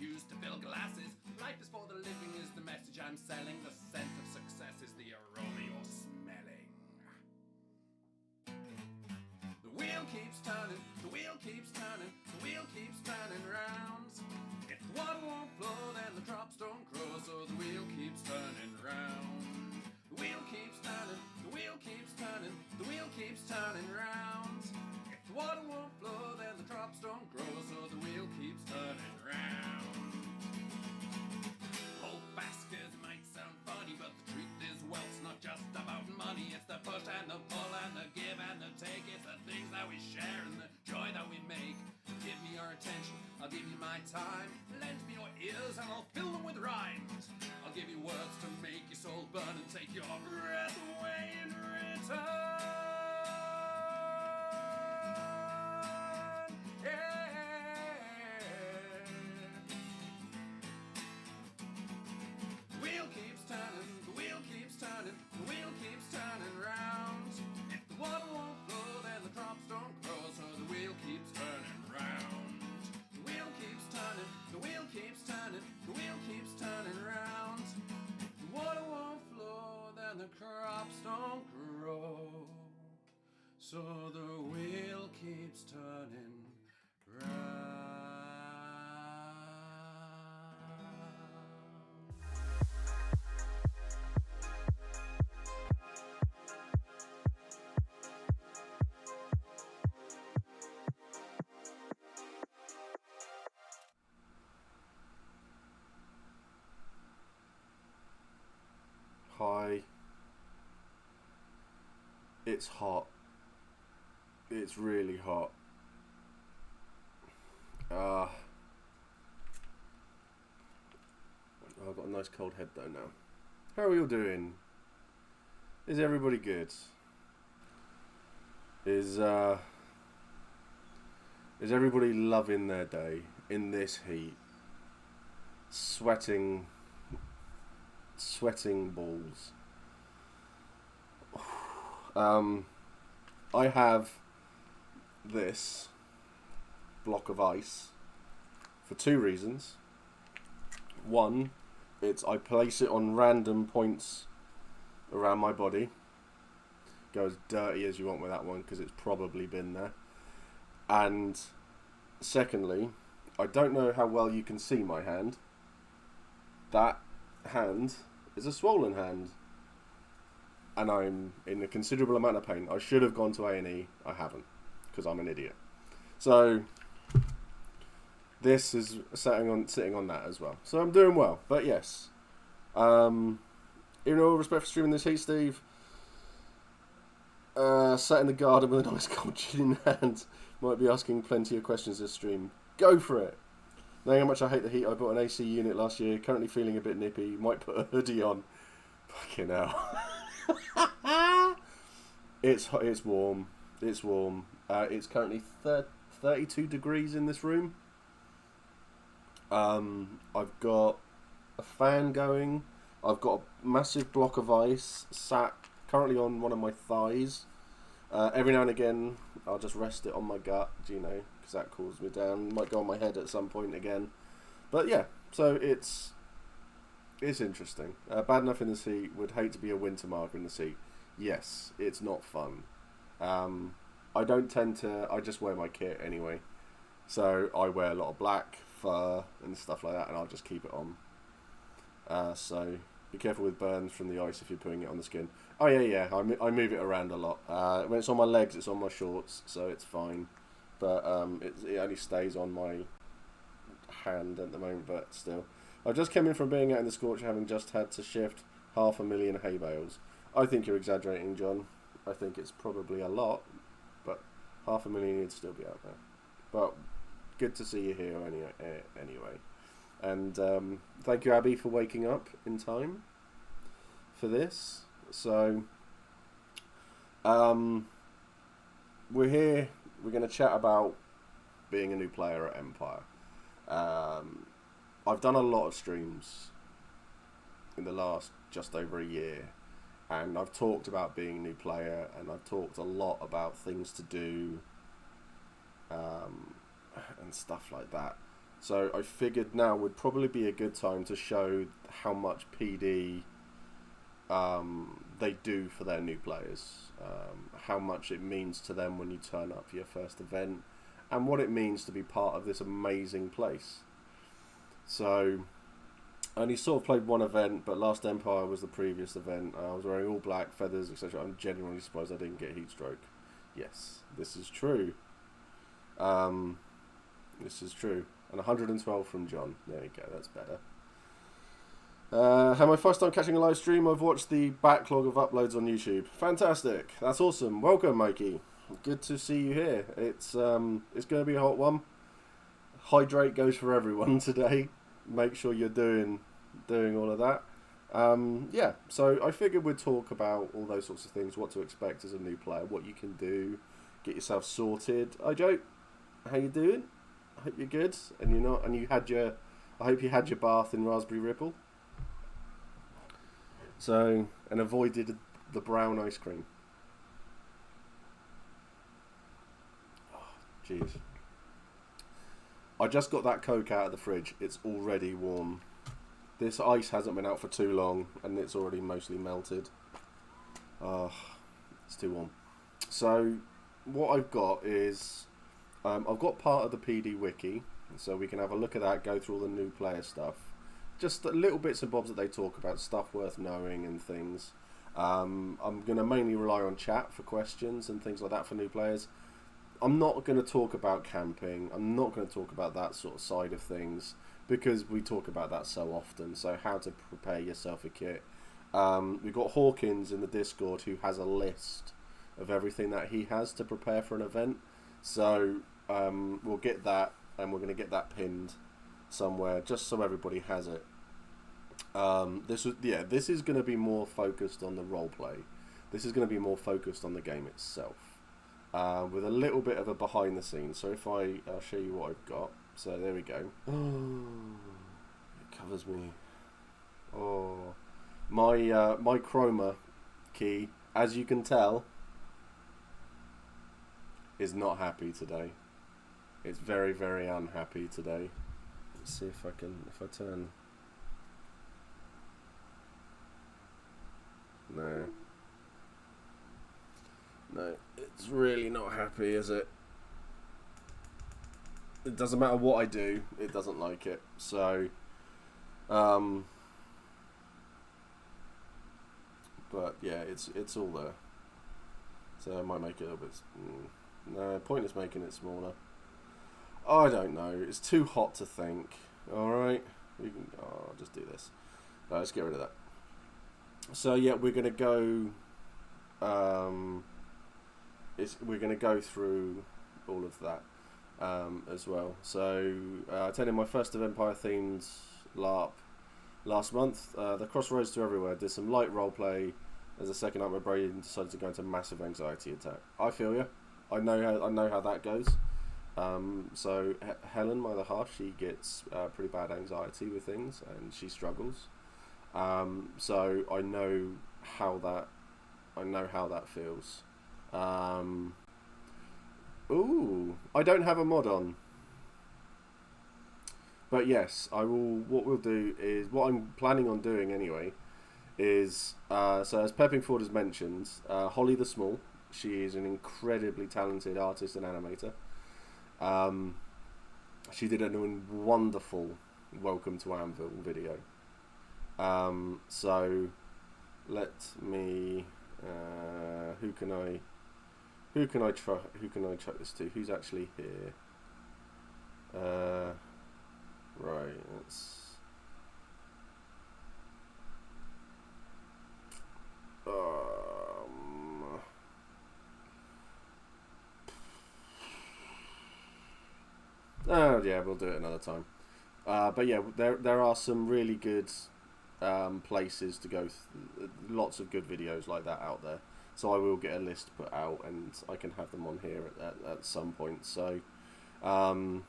used to fill glasses. Life is for the living is the message I'm selling. The scent of success is the aroma you're smelling. The wheel keeps turning, the wheel keeps turning, the wheel keeps turning round. If the water won't flow, then the drops don't grow, so the wheel keeps turning round. The wheel keeps turning, the wheel keeps turning, the wheel keeps turning round. If the water won't flow, then the drops don't grow, so the wheel keeps turning round. Hope baskets might sound funny, but the truth is wealth's not just about money. It's the push and the pull and the give and the take. It's the things that we share and the joy that we make. Give me your attention, I'll give you my time. Lend me your ears and I'll fill them with rhymes. I'll give you words to make your soul burn and take your breath away in return. Yeah. The wheel keeps turning, the wheel keeps turning, the wheel keeps turning round. If the water won't flow, then the drops don't grow, so the wheel keeps turning round. The wheel keeps turning, the wheel keeps turning, the wheel keeps turning round. If the water won't flow, then the crops don't grow, so the wheel keeps turning round. Hi. It's hot. It's really hot. I've got a nice cold head though now. How are you all doing? Is everybody good? Is everybody loving their day in this heat? Sweating balls. I have this block of ice for two reasons. One, I place it on random points around my body. Go as dirty as you want with that one because it's probably been there. And secondly, I don't know how well you can see my hand. That hand is a swollen hand. And I'm in a considerable amount of pain. I should have gone to A&E. I haven't, because I'm an idiot. So this is sitting on that as well. So I'm doing well. But yes, in all respect for streaming this heat, Steve, sat in the garden with a nice cold gin in hand. Might be asking plenty of questions this stream. Go for it. Knowing how much I hate the heat, I bought an AC unit last year. Currently feeling a bit nippy. Might put a hoodie on. Fucking hell. It's warm. It's warm. It's currently 32 degrees in this room. I've got a fan going. I've got a massive block of ice sat currently on one of my thighs. Every now and again, I'll just rest it on my gut, because that cools me down. Might go on my head at some point again. But yeah, so it's interesting. Bad enough in the heat. Would hate to be a winter marker in the heat. Yes, it's not fun. I don't tend to. I just wear my kit anyway. So I wear a lot of black, fur, and stuff like that, and I'll just keep it on. So be careful with burns from the ice if you're putting it on the skin. Oh yeah. I move it around a lot. When it's on my legs, it's on my shorts, so it's fine. But it only stays on my hand at the moment. But still, I just came in from being out in the scorch, having just had to shift 500,000 hay bales. I think you're exaggerating, John. I think it's probably a lot, but 500,000 would still be out there. But good to see you here anyway. And thank you, Abby, for waking up in time for this. So we're here. We're going to chat about being a new player at Empire. I've done a lot of streams in the last just over a year, and I've talked about being a new player, and I've talked a lot about things to do and stuff like that. So I figured now would probably be a good time to show how much PD they do for their new players, how much it means to them when you turn up for your first event, and what it means to be part of this amazing place. So I only sort of played one event, but Last Empire was the previous event. I was wearing all black, feathers, etc. I'm genuinely surprised I didn't get heat stroke. Yes, this is true. This is true. And 112 from John. There we go, that's better. Had my first time catching a live stream. I've watched the backlog of uploads on YouTube. Fantastic. That's awesome. Welcome, Mikey. Good to see you here. It's going to be a hot one. Hydrate goes for everyone today. Make sure you're doing all of that. Yeah, so I figured we'd talk about all those sorts of things, what to expect as a new player, what you can do, get yourself sorted. Hi Joe, how you doing? I hope you're good, and you're not, and I hope you had your bath in Raspberry Ripple. So, and avoided the brown ice cream. Oh, jeez. I just got that Coke out of the fridge. It's already warm. This ice hasn't been out for too long, and it's already mostly melted. It's too warm. So, what I've got is, I've got part of the PD wiki, so we can have a look at that, go through all the new player stuff. Just little bits and bobs that they talk about, stuff worth knowing and things. I'm going to mainly rely on chat for questions and things like that for new players. I'm not going to talk about camping. I'm not going to talk about that sort of side of things because we talk about that so often. So how to prepare yourself a kit. We've got Hawkins in the Discord who has a list of everything that he has to prepare for an event. So we'll get that, and we're going to get that pinned somewhere just so everybody has it. This is going to be more focused on the roleplay. This is going to be more focused on the game itself. With a little bit of a behind the scenes. So if I'll show you what I've got. So there we go. It covers me. Oh, my chroma key, as you can tell, is not happy today. It's very, very unhappy today. Let's see if I turn. No, it's really not happy, is it? It doesn't matter what I do, it doesn't like it. So, but yeah, it's all there. So I might make it a little bit. No, point is making it smaller. I don't know. It's too hot to think. All right, I'll just do this. No, let's get rid of that. So yeah, we're gonna go. We're going to go through all of that as well. So I attended my first of Empire themed LARP last month. The Crossroads to Everywhere did some light roleplay. As a second night, my brain decided to go into massive anxiety attack. I feel you. I know how that goes. So Helen, my other half, she gets pretty bad anxiety with things, and she struggles. So I know how that feels. Ooh, I don't have a mod on. But yes, I will. What we'll do is, what I'm planning on doing anyway, is so as Pepping Ford has mentioned, Holly the Small. She is an incredibly talented artist and animator. She did a wonderful Welcome to Anvil video. So let me. Who can I chuck this to? Who's actually here? Right, let's. Oh yeah, we'll do it another time. But yeah, there are some really good places to go. Lots of good videos like that out there. So I will get a list put out, and I can have them on here at some point. So, hope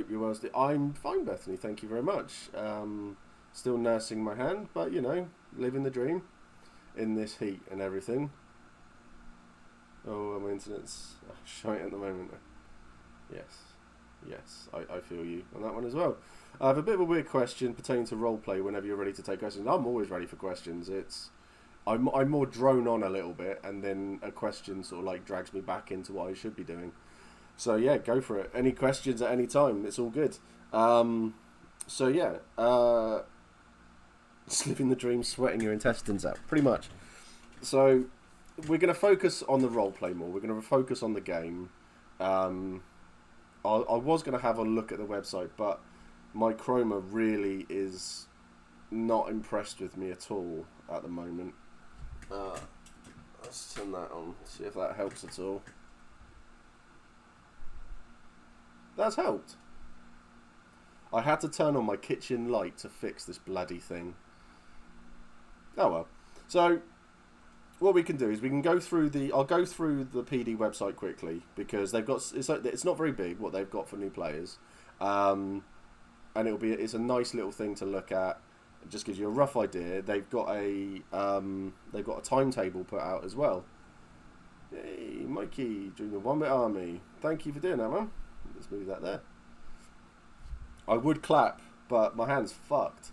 you're well. I'm fine, Bethany. Thank you very much. Still nursing my hand, but you know, living the dream in this heat and everything. Oh, my internet's shite at the moment. Yes. Yes, I feel you on that one as well. I have a bit of a weird question pertaining to roleplay. Whenever you're ready to take questions, I'm always ready for questions. I'm more drone on a little bit, and then a question sort of like drags me back into what I should be doing. So yeah, go for it. Any questions at any time? It's all good. So yeah, just living the dream, sweating your intestines out, pretty much. So we're going to focus on the roleplay more. We're going to focus on the game. I was going to have a look at the website, but my Chroma really is not impressed with me at all at the moment. Let's turn that on, see if that helps at all. That's helped. I had to turn on my kitchen light to fix this bloody thing. Oh well. So what we can do is we can go through the. I'll go through the PD website quickly because they've got. It's not very big what they've got for new players, and it's a nice little thing to look at. It just gives you a rough idea. They've got a timetable put out as well. Hey, Mikey, during the 1-Bit Army. Thank you for doing that, man. Let's move that there. I would clap, but my hand's fucked.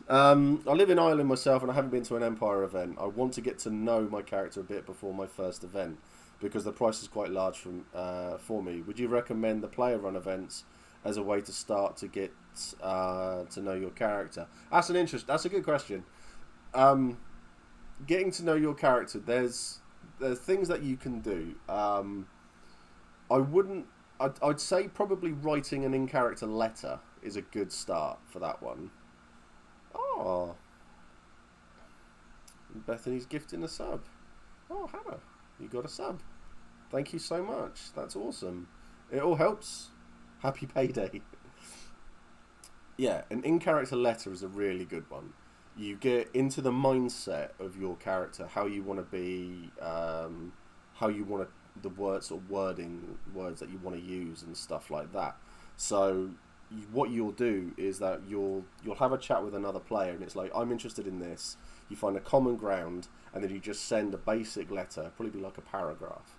I live in Ireland myself and I haven't been to an Empire event. I want to get to know my character a bit before my first event because the price is quite large for me. Would you recommend the player run events as a way to start to get to know your character? That's a good question. Getting to know your character, there's things that you can do. I'd say probably writing an in-character letter is a good start for that one. Oh, Bethany's gifting a sub. Oh, Hannah, you got a sub. Thank you so much. That's awesome. It all helps. Happy payday. Yeah, an in-character letter is a really good one. You get into the mindset of your character, how you want to be, how you want to, the words or words that you want to use and stuff like that. So what you'll do is that you'll have a chat with another player and it's like, I'm interested in this. You find a common ground and then you just send a basic letter, probably be like a paragraph,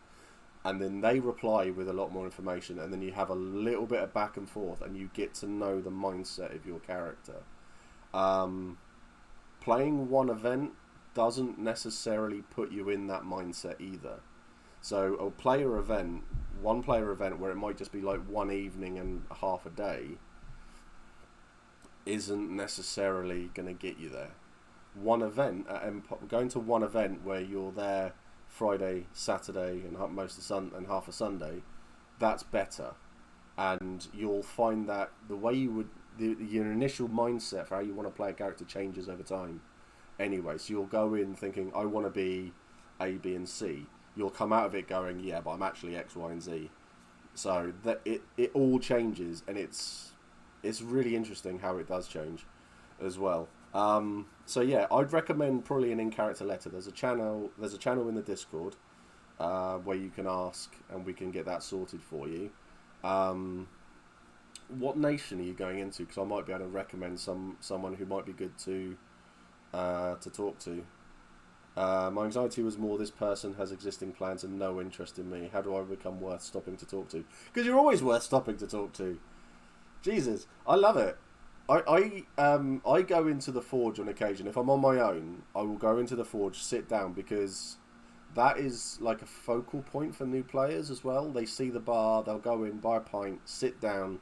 and then they reply with a lot more information, and then you have a little bit of back and forth and you get to know the mindset of your character. Playing one event doesn't necessarily put you in that mindset either. So one player event where it might just be like one evening and half a day isn't necessarily going to get you there. One event at going to one event where you're there Friday, Saturday, and and half a Sunday, that's better. And you'll find that the way you would your initial mindset for how you want to play a character changes over time. Anyway, so you'll go in thinking, I want to be A, B, and C. You'll come out of it going, yeah, but I'm actually X, Y, and Z. So that it all changes, and it's really interesting how it does change as well. So yeah, I'd recommend probably an in-character letter. There's a channel in the Discord where you can ask, and we can get that sorted for you. What nation are you going into? Because I might be able to recommend someone who might be good to talk to. My anxiety was more, this person has existing plans and no interest in me. How do I become worth stopping to talk to? Because you're always worth stopping to talk to. Jesus, I love it. I go into the Forge on occasion. If I'm on my own, I will go into the Forge, sit down, because that is like a focal point for new players as well. They see the bar, they'll go in, buy a pint, sit down,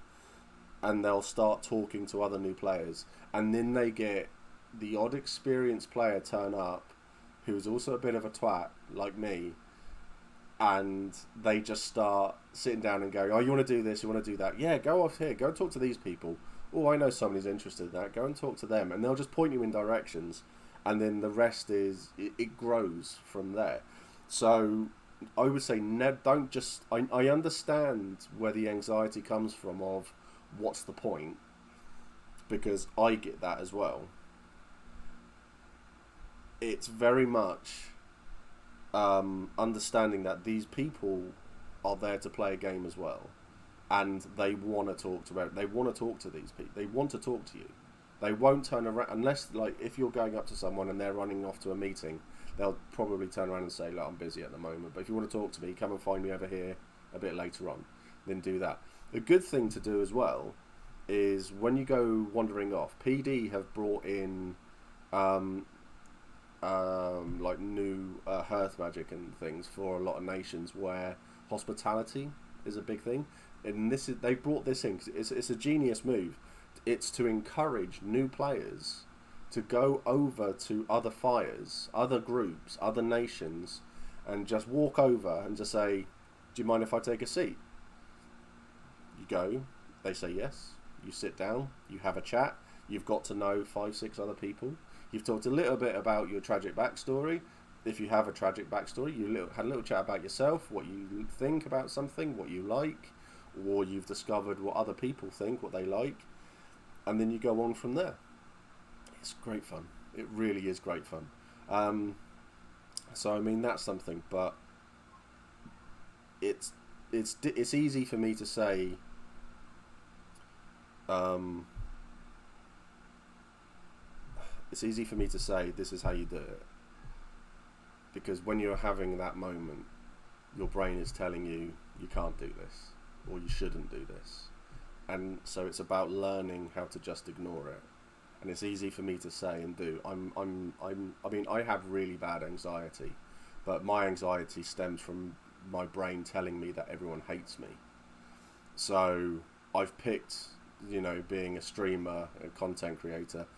and they'll start talking to other new players. And then they get the odd experienced player turn up who's also a bit of a twat like me, and they just start sitting down and going, oh, you want to do this, you want to do that, yeah, go off here, go talk to these people. Oh, I know somebody's interested in that, go and talk to them. And they'll just point you in directions, and then the rest is it grows from there. So I would say don't just I understand where the anxiety comes from of what's the point, because I get that as well. It's very much understanding that these people are there to play a game as well, and they want to talk to these people. They want to talk to you. They won't turn around unless, like, if you're going up to someone and they're running off to a meeting, they'll probably turn around and say, look, I'm busy at the moment, but if you want to talk to me, come and find me over here a bit later on. Then do that. The good thing to do as well is when you go wandering off, PD have brought in like new hearth magic and things for a lot of nations where hospitality is a big thing, and they brought this in 'cause it's a genius move. It's to encourage new players to go over to other fires, other groups, other nations, and just walk over and just say, do you mind if I take a seat? You go, they say yes, you sit down, you have a chat, you've got to know 5-6 other people, you've talked a little bit about your tragic backstory. If you have a tragic backstory, you had a little chat about yourself, what you think about something, what you like, or you've discovered what other people think, what they like, and then you go on from there. It's great fun. It really is great fun. So I mean that's something, but it's easy for me to say. It's easy for me to say this is how you do it, because when you're having that moment, your brain is telling you you can't do this or you shouldn't do this, and so it's about learning how to just ignore it. And it's easy for me to say and do. I mean, I have really bad anxiety, but my anxiety stems from my brain telling me that everyone hates me. So I've picked, being a streamer, a content creator,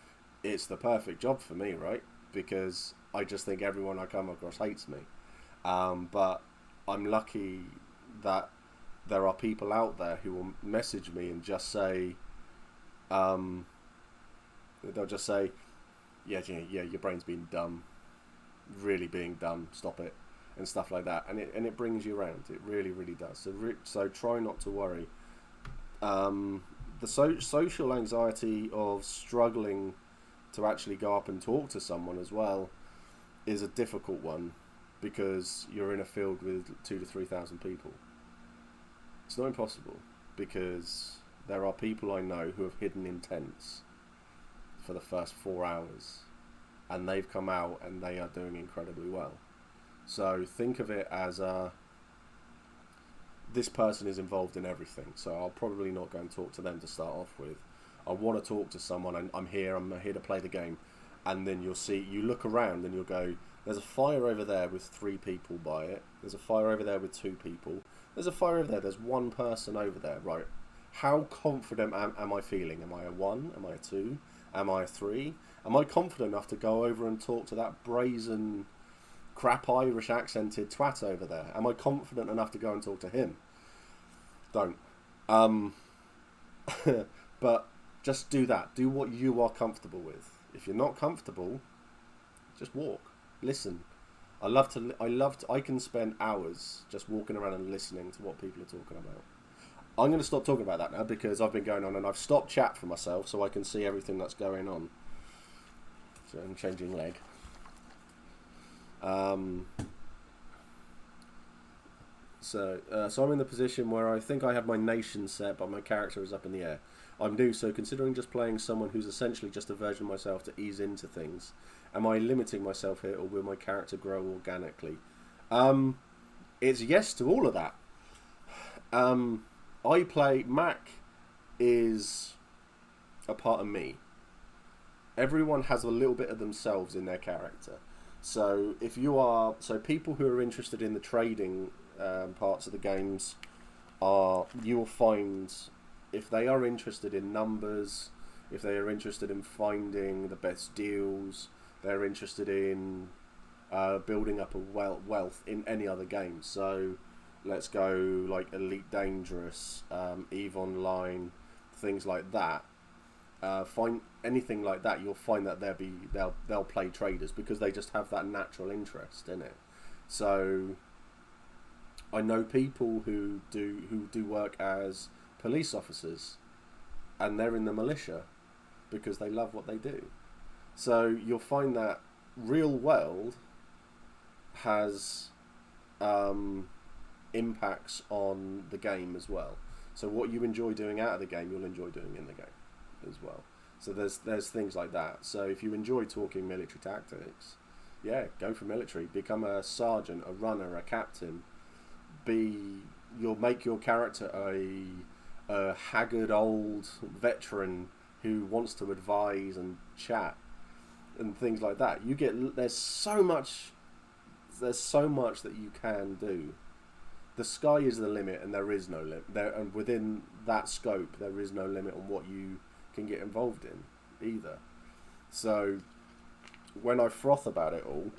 it's the perfect job for me, right? Because I just think everyone I come across hates me. But I'm lucky that there are people out there who will message me and just say, they'll just say, yeah, your brain's being dumb, really being dumb, stop it, and stuff like that, and it brings you around. It really, really does. So try not to worry. The social anxiety of struggling to actually go up and talk to someone as well is a difficult one, because you're in a field with 2,000 to 3,000 people. It's not impossible, because there are people I know who have hidden in tents for the first 4 hours, and they've come out and they are doing incredibly well. So think of it as this person is involved in everything, so I'll probably not go and talk to them to start off with. I want to talk to someone, and I'm here to play the game, and then you look around and you'll go, there's a fire over there with 3 people by it, there's a fire over there with 2 people, there's a fire over there, there's 1 person over there, right? How confident am I feeling? Am I a 1? Am I a 2? Am I a 3? Am I confident enough to go over and talk to that brazen, crap Irish accented twat over there? Am I confident enough to go and talk to him? Don't. But just do that. Do what you are comfortable with. If you're not comfortable, just walk. Listen. I can spend hours just walking around and listening to what people are talking about. I'm going to stop talking about that now, because I've been going on, and I've stopped chat for myself so I can see everything that's going on. So I'm changing leg. So I'm in the position where I think I have my nation set, but my character is up in the air. I'm new, so considering just playing someone who's essentially just a version of myself to ease into things, am I limiting myself here, or will my character grow organically? It's yes to all of that. Mac is a part of me. Everyone has a little bit of themselves in their character. So people who are interested in the trading parts of the games you will find, if they are interested in numbers, if they are interested in finding the best deals, they're interested in building up a wealth in any other game. So let's go like Elite Dangerous, EVE Online, things like that. Find anything like that, you'll find that they'll play traders, because they just have that natural interest in it. So I know people who do work as police officers, and they're in the militia because they love what they do. So you'll find that real world has impacts on the game as well. So what you enjoy doing out of the game, you'll enjoy doing in the game as well. So there's things like that. So if you enjoy talking military tactics, yeah, go for military. Become a sergeant, a runner, a captain. You'll make your character a haggard old veteran who wants to advise and chat and things like that. There's so much that you can do. The sky is the limit, and there is no limit there, and within that scope there is no limit on what you can get involved in either. So when I froth about it all,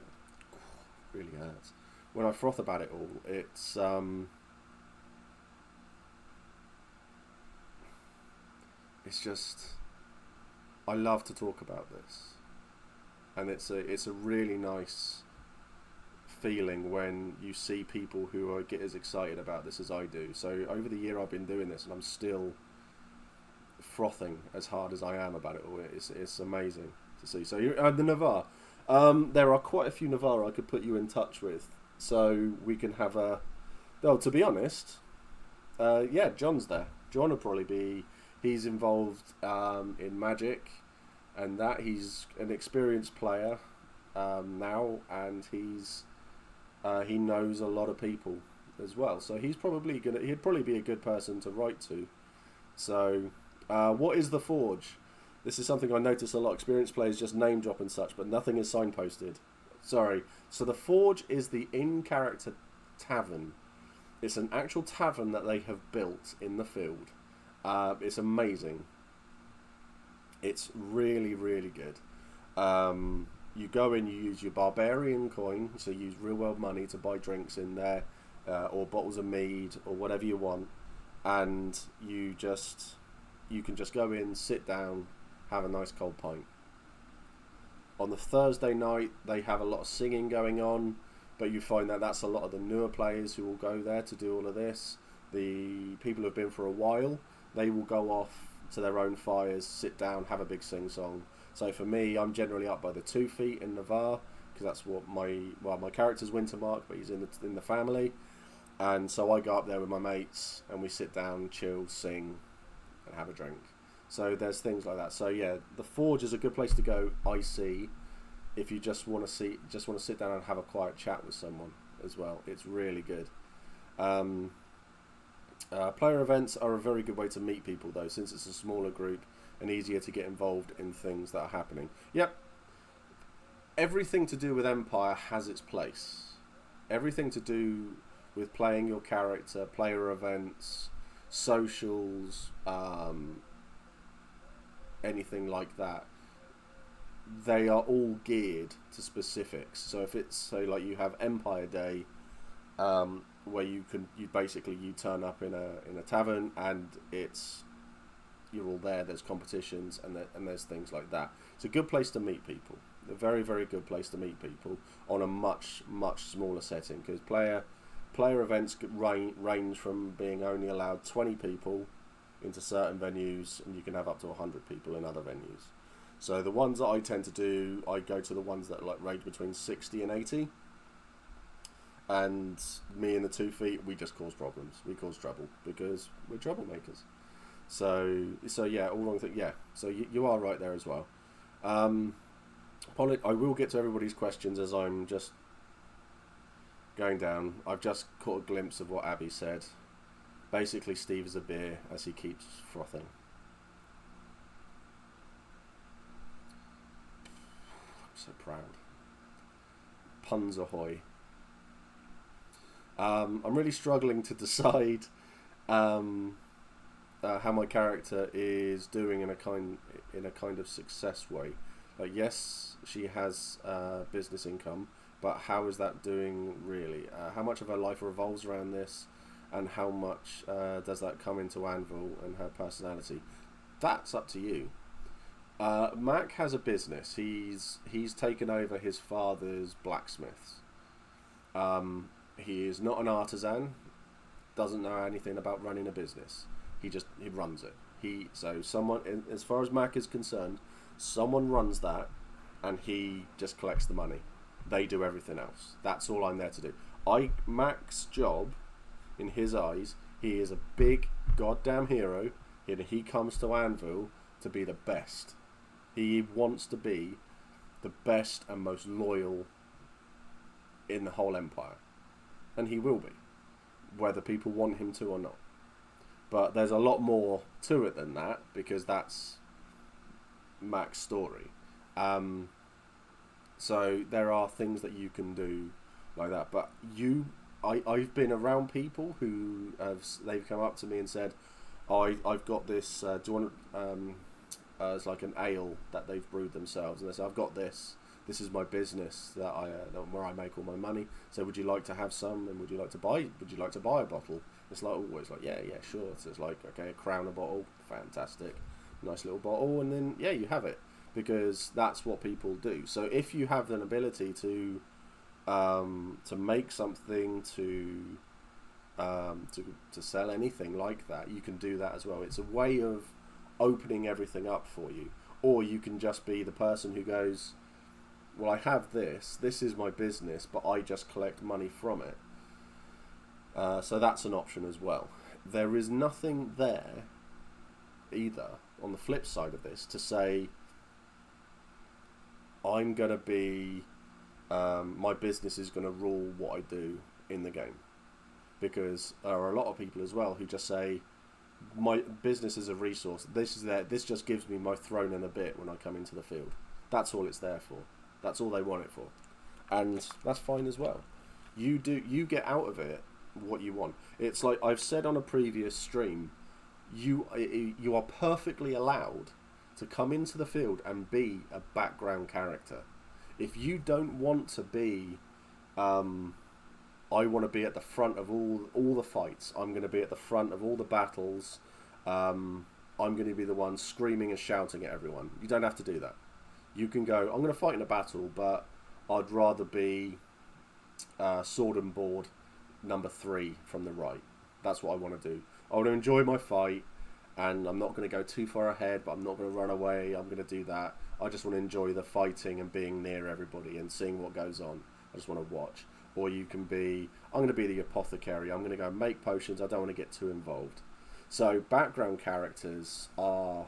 really hurts. When I froth about it all, it's just, I love to talk about this, and it's a really nice feeling when you see people who get as excited about this as I do. So over the year I've been doing this, and I'm still frothing as hard as I am about it all. It's amazing to see. So the Navarre, there are quite a few Navarre I could put you in touch with, so we can have a. Well, to be honest, yeah, John's there. John will probably be. He's involved in Magic, and that he's an experienced player now, and he knows a lot of people as well. So he'd probably be a good person to write to. So, what is the Forge? This is something I notice a lot. Experienced players just name drop and such, but nothing is signposted. Sorry. So the Forge is the in-character tavern. It's an actual tavern that they have built in the field. It's amazing. It's really, really good. You go in, you use your barbarian coin, so you use real world money to buy drinks in there, or bottles of mead, or whatever you want, and you can just go in, sit down, have a nice cold pint. On the Thursday night, they have a lot of singing going on, but you find that that's a lot of the newer players who will go there to do all of this. The people who've been for a while, they will go off to their own fires, sit down, have a big sing-song. So for me, I'm generally up by the 2 feet in Navarre, because that's what my character's Wintermark, but he's in the family. And so I go up there with my mates, and we sit down, chill, sing, and have a drink. So there's things like that. So yeah, the Forge is a good place to go, I see, if you just want to sit down and have a quiet chat with someone as well. It's really good. Player events are a very good way to meet people, though, since it's a smaller group and easier to get involved in things that are happening. Yep. Everything to do with Empire has its place. Everything to do with playing your character, player events, socials, anything like that, they are all geared to specifics. So if it's, say, like you have Empire Day, where you turn up in a tavern, and you're all there. There's competitions and there's things like that. It's a good place to meet people. A very, very good place to meet people on a much, much smaller setting, because player events range from being only allowed 20 people into certain venues, and you can have up to 100 people in other venues. So the ones that I tend to do, I go to the ones that range between 60 and 80. And me and the 2 feet, we just cause problems. We cause trouble because we're troublemakers. So yeah, all wrong thing. Yeah, so you are right there as well. I will get to everybody's questions as I'm just going down. I've just caught a glimpse of what Abby said. Basically, Steve is a beer as he keeps frothing. I'm so proud. Puns ahoy. I'm really struggling to decide how my character is doing in a kind of success way. Like, yes, she has business income, but how is that doing really? How much of her life revolves around this, and how much does that come into Anvil and her personality? That's up to you. Mac has a business. He's taken over his father's blacksmiths. He is not an artisan, doesn't know anything about running a business. He runs it. Someone, as far as Mac is concerned, someone runs that, and he just collects the money. They do everything else. That's all I'm there to do. Mac's job, in his eyes, he is a big goddamn hero, and he comes to Anvil to be the best. He wants to be the best and most loyal in the whole empire. And he will be, whether people want him to or not. But there's a lot more to it than that, because that's Mac's story. So there are things that you can do like that. But I've been around people who they've come up to me and said, I've got this, do you want it's like an ale that they've brewed themselves, and they say, I've got this is my business that where I make all my money, so would you like to have some, and would you like to buy a bottle? It's like, always like, yeah, sure. So it's like, okay, £1 a bottle, fantastic, nice little bottle, and then yeah, you have it, because that's what people do. So if you have an ability to make something, to sell anything like that, you can do that as well. It's a way of opening everything up for you. Or you can just be the person who goes, well, I have this is my business, but I just collect money from it. So that's an option as well. There is nothing there either on the flip side of this to say, I'm going to be, my business is going to rule what I do in the game. Because there are a lot of people as well who just say, my business is a resource. This just gives me my throne and a bit when I come into the field. That's all it's there for. That's all they want it for, and that's fine as well. You get out of it what you want. It's like I've said on a previous stream. You are perfectly allowed to come into the field and be a background character. If you don't want to be, I want to be at the front of all the fights. I'm going to be at the front of all the battles. I'm going to be the one screaming and shouting at everyone. You don't have to do that. You can go, I'm going to fight in a battle, but I'd rather be sword and board number 3 from the right. That's what I want to do. I want to enjoy my fight, and I'm not going to go too far ahead, but I'm not going to run away. I'm going to do that. I just want to enjoy the fighting and being near everybody and seeing what goes on. I just want to watch. Or you can be, I'm going to be the apothecary. I'm going to go make potions. I don't want to get too involved. So background characters are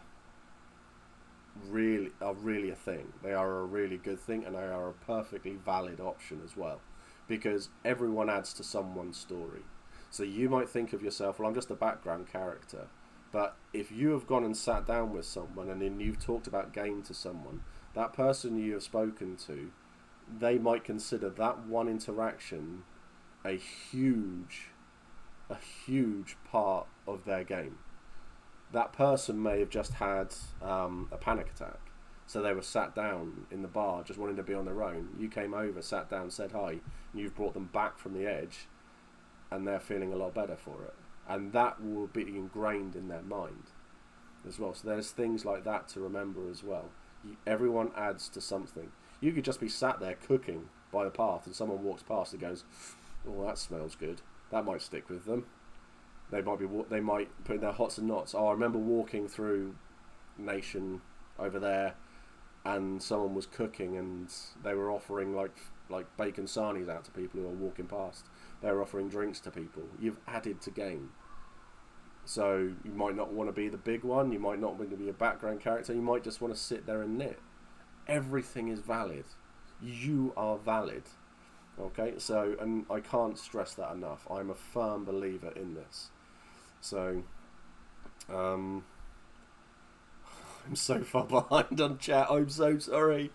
really a thing. They are a really good thing, and they are a perfectly valid option as well, because everyone adds to someone's story. So you might think of yourself, well, I'm just a background character, but if you have gone and sat down with someone and then you've talked about game to someone, that person you have spoken to, they might consider that one interaction a huge part of their game. That person may have just had a panic attack, so they were sat down in the bar just wanting to be on their own. You came over, sat down, said hi, and you've brought them back from the edge, and they're feeling a lot better for it, and that will be ingrained in their mind as well. So there's things like that to remember as well. Everyone adds to something. You could just be sat there cooking by the path, and someone walks past and goes, oh, that smells good. That might stick with them. They might put in their hots and knots. Oh, I remember walking through Nation over there, and someone was cooking, and they were offering like bacon sarnies out to people who are walking past. They were offering drinks to people. You've added to game. So you might not want to be the big one. You might not want to be a background character. You might just want to sit there and knit. Everything is valid. You are valid. Okay, so, and I can't stress that enough. I'm a firm believer in this. So, I'm so far behind on chat. I'm so sorry.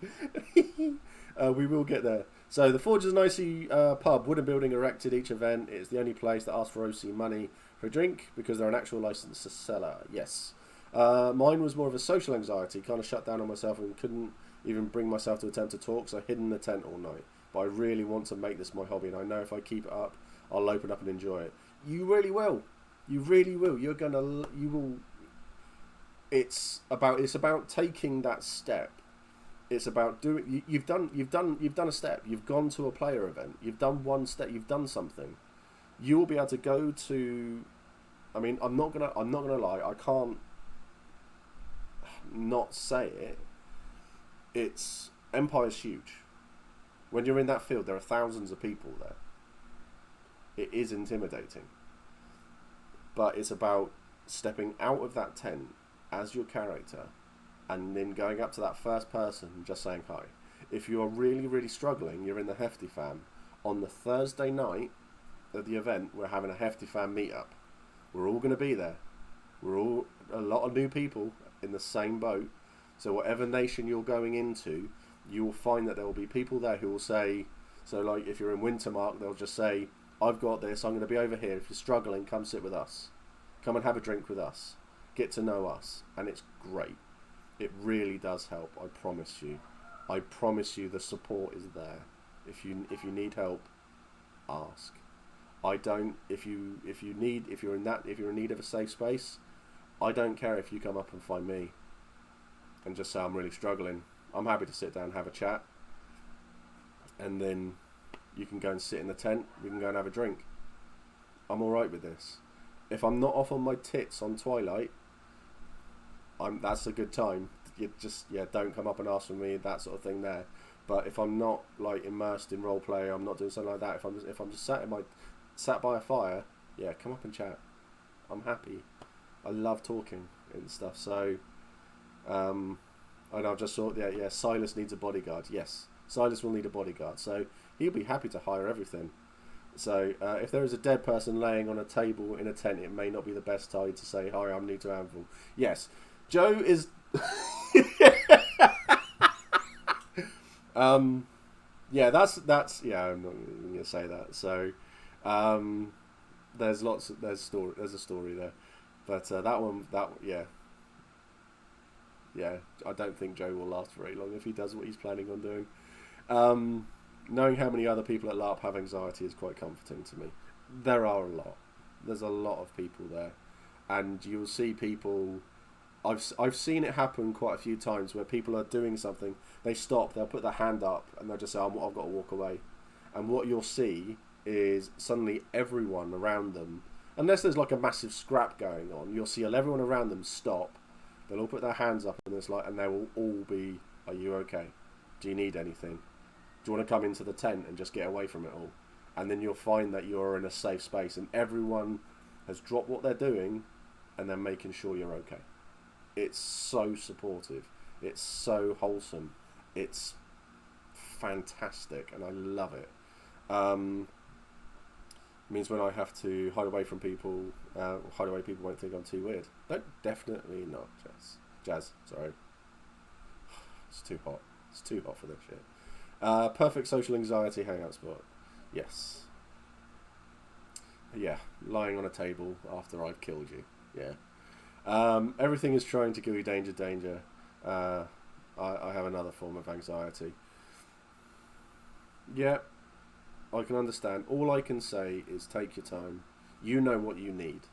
We will get there. So, the Forge is an OC pub, wooden building erected each event. It's the only place that asks for OC money for a drink because they're an actual licensed seller. Yes. Mine was more of a social anxiety. Kind of shut down on myself and couldn't even bring myself to attempt to talk, so I hid in the tent all night. But I really want to make this my hobby, and I know if I keep it up, I'll open up and enjoy it. You really will. You really will. You will. It's about taking that step. It's about doing. You've done a step. You've gone to a player event. You've done one step. You've done something. You will be able to go to. I mean, I'm not gonna lie. I can't not say it. It's Empire's huge. When you're in that field, there are thousands of people there. It is intimidating. But it's about stepping out of that tent as your character and then going up to that first person and just saying hi. If you are really, really struggling, you're in the Hefty fam, On the Thursday night of the event, we're having a Hefty Fan meetup. We're all going to be there. We're all a lot of new people in the same boat. So whatever nation you're going into, you will find that there will be people there who will say, so like if you're in Wintermark, they'll just say, I've got this, I'm going to be over here. If you're struggling, come sit with us. Come and have a drink with us. Get to know us. And it's great. It really does help, I promise you. I promise you the support is there. If you need help, ask. I don't if you're in need of a safe space, I don't care if you come up and find me and just say I'm really struggling. I'm happy to sit down and have a chat. And then you can go and sit in the tent, we can go and have a drink. I'm alright with this. If I'm not off on my tits on Twilight, that's a good time. You just don't come up and ask for me, that sort of thing there. But if I'm not like immersed in roleplay, I'm not doing something like that. If I'm just sat by a fire, come up and chat. I'm happy. I love talking and stuff. So, and I've just thought, Silas needs a bodyguard. Yes, Silas will need a bodyguard. So he'll be happy to hire everything. So if there is a dead person laying on a table in a tent, it may not be the best time to say, hi, I'm new to Anvil. Yes, Joe is... I'm not going to say that. So there's a story there. But I don't think Joe will last very long if he does what he's planning on doing. Knowing how many other people at LARP have anxiety is quite comforting to me. There are a lot. There's a lot of people there. And you'll see people... I've seen it happen quite a few times where people are doing something, they stop, they'll put their hand up, and they'll just say, I've got to walk away. And what you'll see is suddenly everyone around them, unless there's like a massive scrap going on, you'll see everyone around them stop, they'll all put their hands up, and they will all be, are you okay? Do you need anything? Do you want to come into the tent and just get away from it all? And then you'll find that you're in a safe space, and everyone has dropped what they're doing, and they're making sure you're okay. It's so supportive. It's so wholesome. It's fantastic, and I love it. Means when I have to hide away from people, people won't think I'm too weird. No, definitely not, Jazz, sorry. It's too hot. It's too hot for this shit. Perfect social anxiety hangout spot. Yes. Yeah, lying on a table after I've killed you. Yeah. Everything is trying to kill you, danger. I have another form of anxiety. Yeah, I can understand. All I can say is take your time. You know what you need.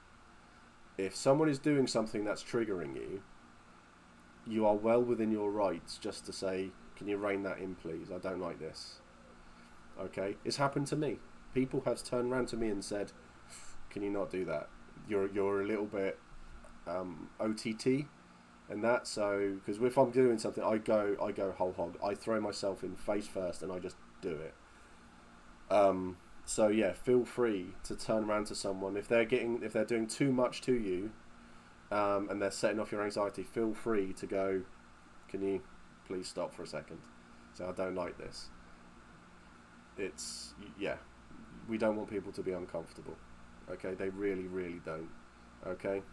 If someone is doing something that's triggering you, you are well within your rights just to say, can you rein that in, please? I don't like this. Okay? It's happened to me. People have turned around to me and said, can you not do that? You're a little bit... OTT and that, so because if I'm doing something, I go whole hog. I throw myself in face first and I just do it. So yeah, feel free to turn around to someone if they're doing too much to you, and they're setting off your anxiety. Feel free to go, can you please stop for a second? So I don't like this. We don't want people to be uncomfortable. Okay, they really, really don't. Okay.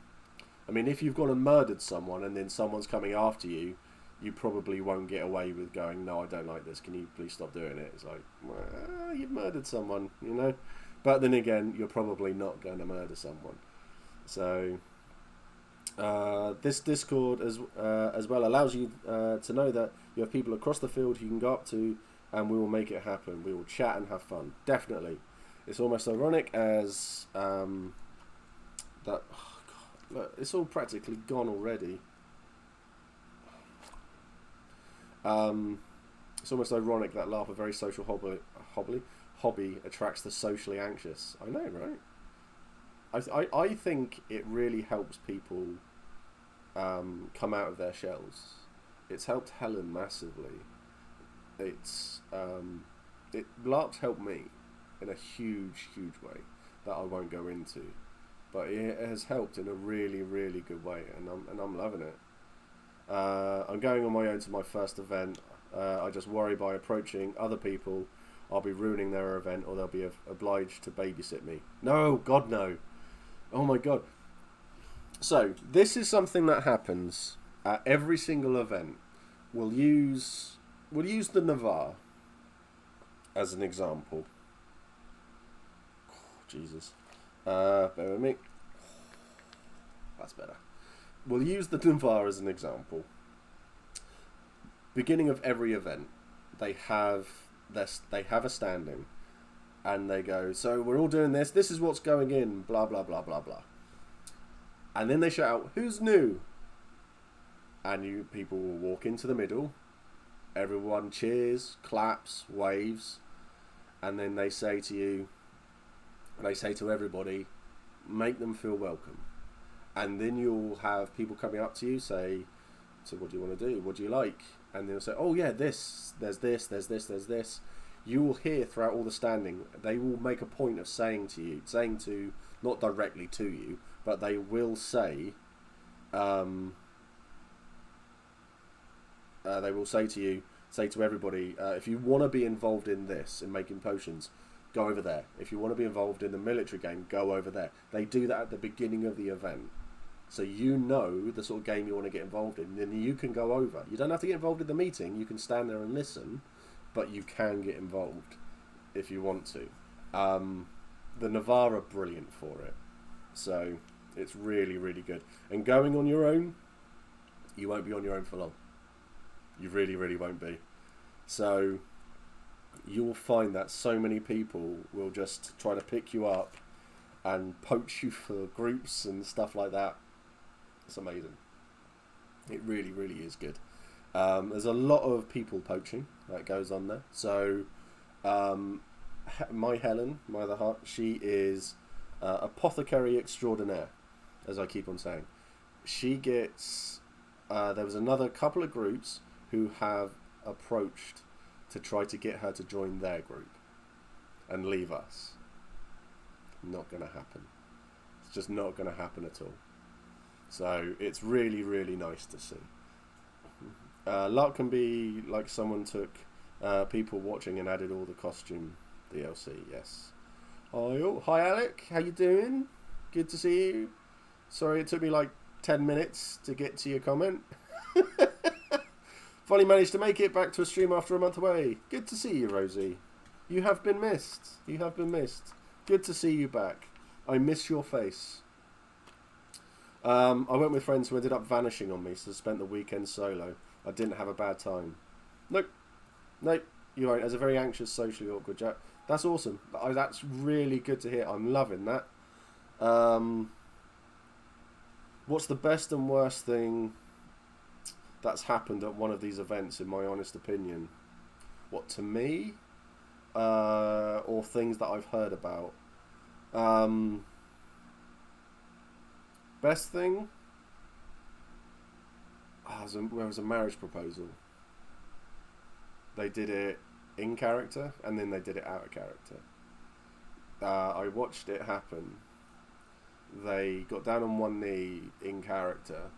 I mean, if you've gone and murdered someone and then someone's coming after you, you probably won't get away with going, no, I don't like this, can you please stop doing it? It's like, well, you've murdered someone, you know? But then again, you're probably not going to murder someone. So, this Discord as well allows you to know that you have people across the field you can go up to, and we will make it happen. We will chat and have fun. Definitely. It's almost ironic as that... Look, it's all practically gone already. It's almost ironic that LARP, a very social hobby attracts the socially anxious. I know, right? I think it really helps people come out of their shells. It's helped Helen massively. LARP's helped me in a huge way that I won't go into. But it has helped in a really, really good way, and I'm loving it. I'm going on my own to my first event. I just worry by approaching other people, I'll be ruining their event, or they'll be obliged to babysit me. No, God, no. Oh my God. So this is something that happens at every single event. We'll use the Navarre as an example. Oh, Jesus. Bear with me. That's better. We'll use the Navarre as an example. Beginning of every event, they have a standing, and they go, so we're all doing this. This is what's going in. Blah blah blah blah blah. And then they shout out, "Who's new?" And you people will walk into the middle. Everyone cheers, claps, waves, and then they say to you, they say to everybody, make them feel welcome. And then you'll have people coming up to you, say, so what do you want to do? What do you like? And they'll say, oh yeah, there's this. You will hear throughout all the standing, they will make a point of saying to, not directly to you, but they will say, they will say to everybody, if you want to be involved in this, in making potions, go over there. If you want to be involved in the military game, go over there. They do that at the beginning of the event. So you know the sort of game you want to get involved in, then you can go over. You don't have to get involved in the meeting. You can stand there and listen, but you can get involved if you want to. The Navarre are brilliant for it. So it's really, really good. And going on your own, you won't be on your own for long. You really, really won't be. So you'll find that so many people will just try to pick you up and poach you for groups and stuff like that. It's amazing. It really, really is good. There's a lot of people poaching that goes on there. So my Helen, my other half, she is apothecary extraordinaire, as I keep on saying. She gets... there was another couple of groups who have approached to try to get her to join their group and leave us. Not going to happen. It's just not going to happen at all. So it's really, really nice to see. LARP can be like someone took people watching and added all the costume DLC. Yes. Hi Alec, how you doing? Good to see you. Sorry it took me like 10 minutes to get to your comment. Finally managed to make it back to a stream after a month away. Good to see you, Rosie. You have been missed. You have been missed. Good to see you back. I miss your face. I went with friends who ended up vanishing on me, so I spent the weekend solo. I didn't have a bad time. Nope. You won't. As a very anxious, socially awkward Jack. That's awesome. That's really good to hear. I'm loving that. What's the best and worst thing that's happened at one of these events, in my honest opinion? What, to me? Or things that I've heard about? Best thing? There was a marriage proposal. They did it in character, and then they did it out of character. I watched it happen. They got down on one knee in character,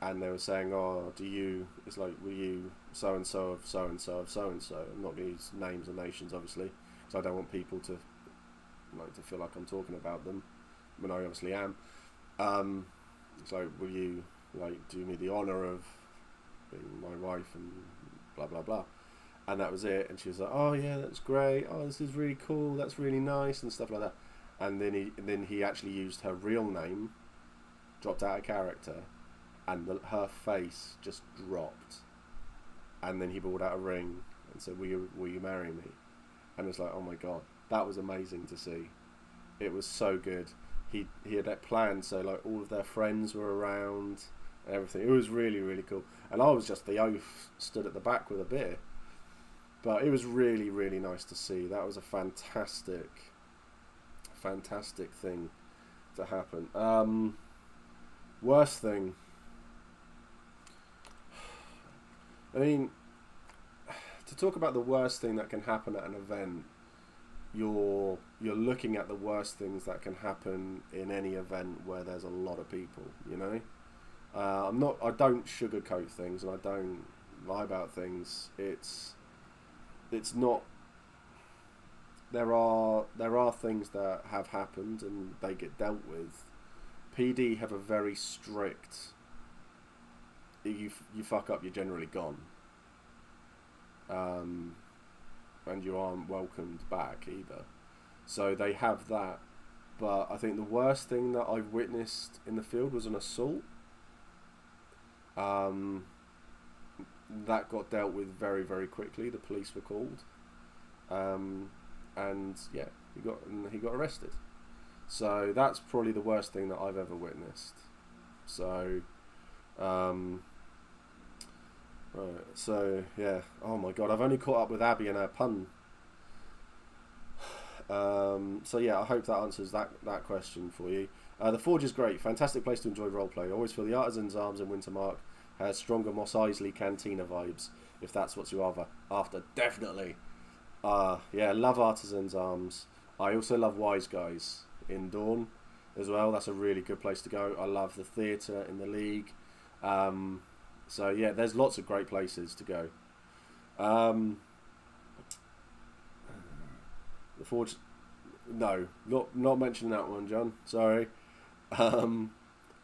and they were saying, "Oh, it's like, were you so and so of so and so of so and so?" I'm not going to use names or nations, obviously, because I don't want people to feel like I'm talking about them, when I obviously am. It's like, will you do me the honour of being my wife and blah blah blah, and that was it. And she was like, "Oh yeah, that's great. Oh, this is really cool. That's really nice," and stuff like that. And then he actually used her real name, dropped out of character, and her face just dropped. And then he brought out a ring and said, will you marry me? And it's like, oh my god, that was amazing to see. It was so good. He had that plan, so like all of their friends were around and everything. It was really, really cool. And I was just the oaf stood at the back with a beer. But it was really, really nice to see. That was a fantastic thing to happen. Worst thing. I mean, to talk about the worst thing that can happen at an event, you're looking at the worst things that can happen in any event where there's a lot of people, you know? I don't sugarcoat things, and I don't lie about things. It's not there are things that have happened and they get dealt with. PD have a very strict. You fuck up, you're generally gone. And you aren't welcomed back either. So they have that. But I think the worst thing that I've witnessed in the field was an assault. That got dealt with very, very quickly. The police were called. And yeah, he got arrested. So that's probably the worst thing that I've ever witnessed. So, right. So yeah. Oh my God, I've only caught up with Abby and her pun. So yeah, I hope that answers that question for you. The Forge is great, fantastic place to enjoy roleplay. I always feel the Artisan's Arms in Wintermark has stronger Mos Eisley Cantina vibes, if that's what you're after. Definitely. Yeah, love Artisan's Arms. I also love Wise Guys in Dawn as well. That's a really good place to go. I love the theatre in the League. So yeah, there's lots of great places to go. The Forge, no, not mentioning that one, John. Sorry.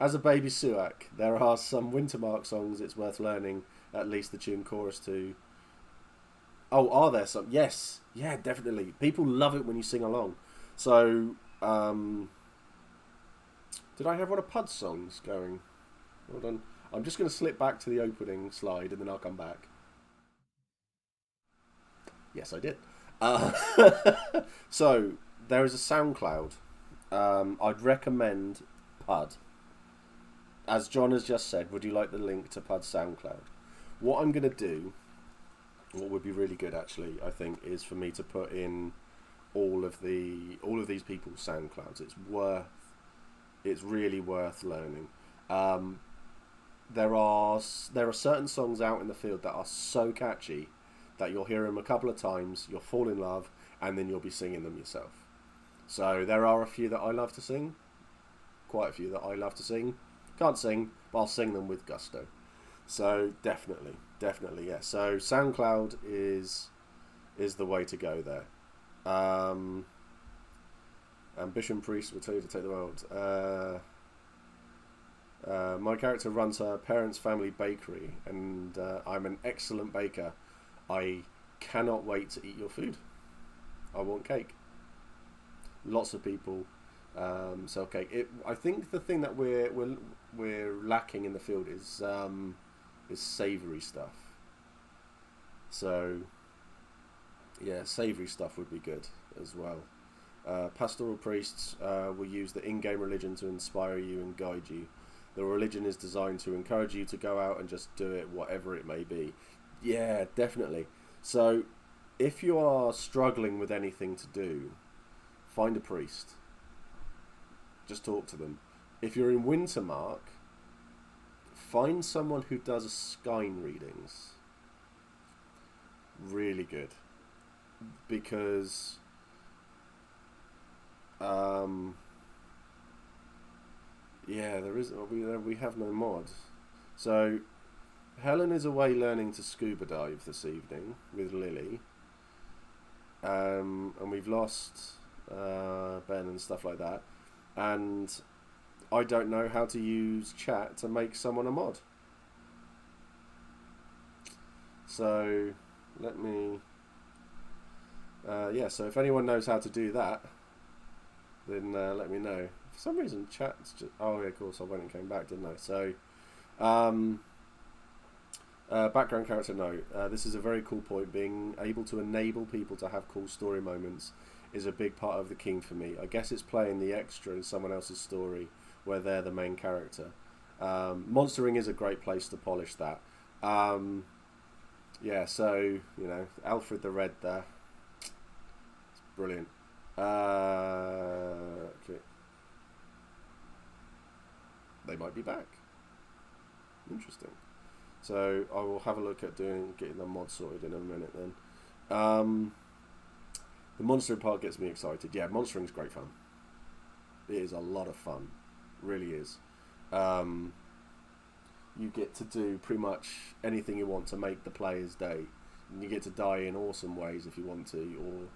As a baby Suak, there are some Wintermark songs it's worth learning at least the tune chorus to. Oh, are there some? Yes, yeah, definitely. People love it when you sing along. So, did I have one of Pud's songs going? Hold on. I'm just going to slip back to the opening slide and then I'll come back. Yes, I did. So, there is a SoundCloud. I'd recommend Pud. As John has just said, would you like the link to Pud's SoundCloud? What I'm going to do, what would be really good actually, I think, is for me to put in all of these people's SoundClouds. It's really worth learning. There are certain songs out in the field that are so catchy that you'll hear them a couple of times, you'll fall in love, and then you'll be singing them yourself. So there are a few that I love to sing, quite a few that I love to sing. Can't sing, but I'll sing them with gusto. So definitely, yeah. So SoundCloud is the way to go there. Ambition Priest will tell you to take the world. My character runs her parents' family bakery, and I'm an excellent baker. I cannot wait to eat your food. I want cake. Lots of people sell cake. I think the thing that we're lacking in the field is savoury stuff. So yeah, savoury stuff would be good as well. Pastoral priests will use the in-game religion to inspire you and guide you. The religion is designed to encourage you to go out and just do it, whatever it may be. Yeah, definitely. So if you are struggling with anything to do, find a priest. Just talk to them. If you're in Wintermark, find someone who does Skyne readings. Really good. Because yeah, we have no mod. So Helen is away learning to scuba dive this evening with Lily. And we've lost Ben and stuff like that. And I don't know how to use chat to make someone a mod. So let me... yeah, so if anyone knows how to do that, then let me know. For some reason, chat's just... Oh, yeah, of course, I went and came back, didn't I? So, background character note. This is a very cool point. Being able to enable people to have cool story moments is a big part of the key for me. I guess it's playing the extra in someone else's story where they're the main character. Monstering is a great place to polish that. Yeah, so, you know, Alfred the Red there. It's brilliant. Okay. They might be back. Interesting. So I will have a look at getting the mod sorted in a minute then. The monstering part gets me excited. Yeah, monstering is great fun. It is a lot of fun. Really is. You get to do pretty much anything you want to make the player's day. And you get to die in awesome ways if you want to, or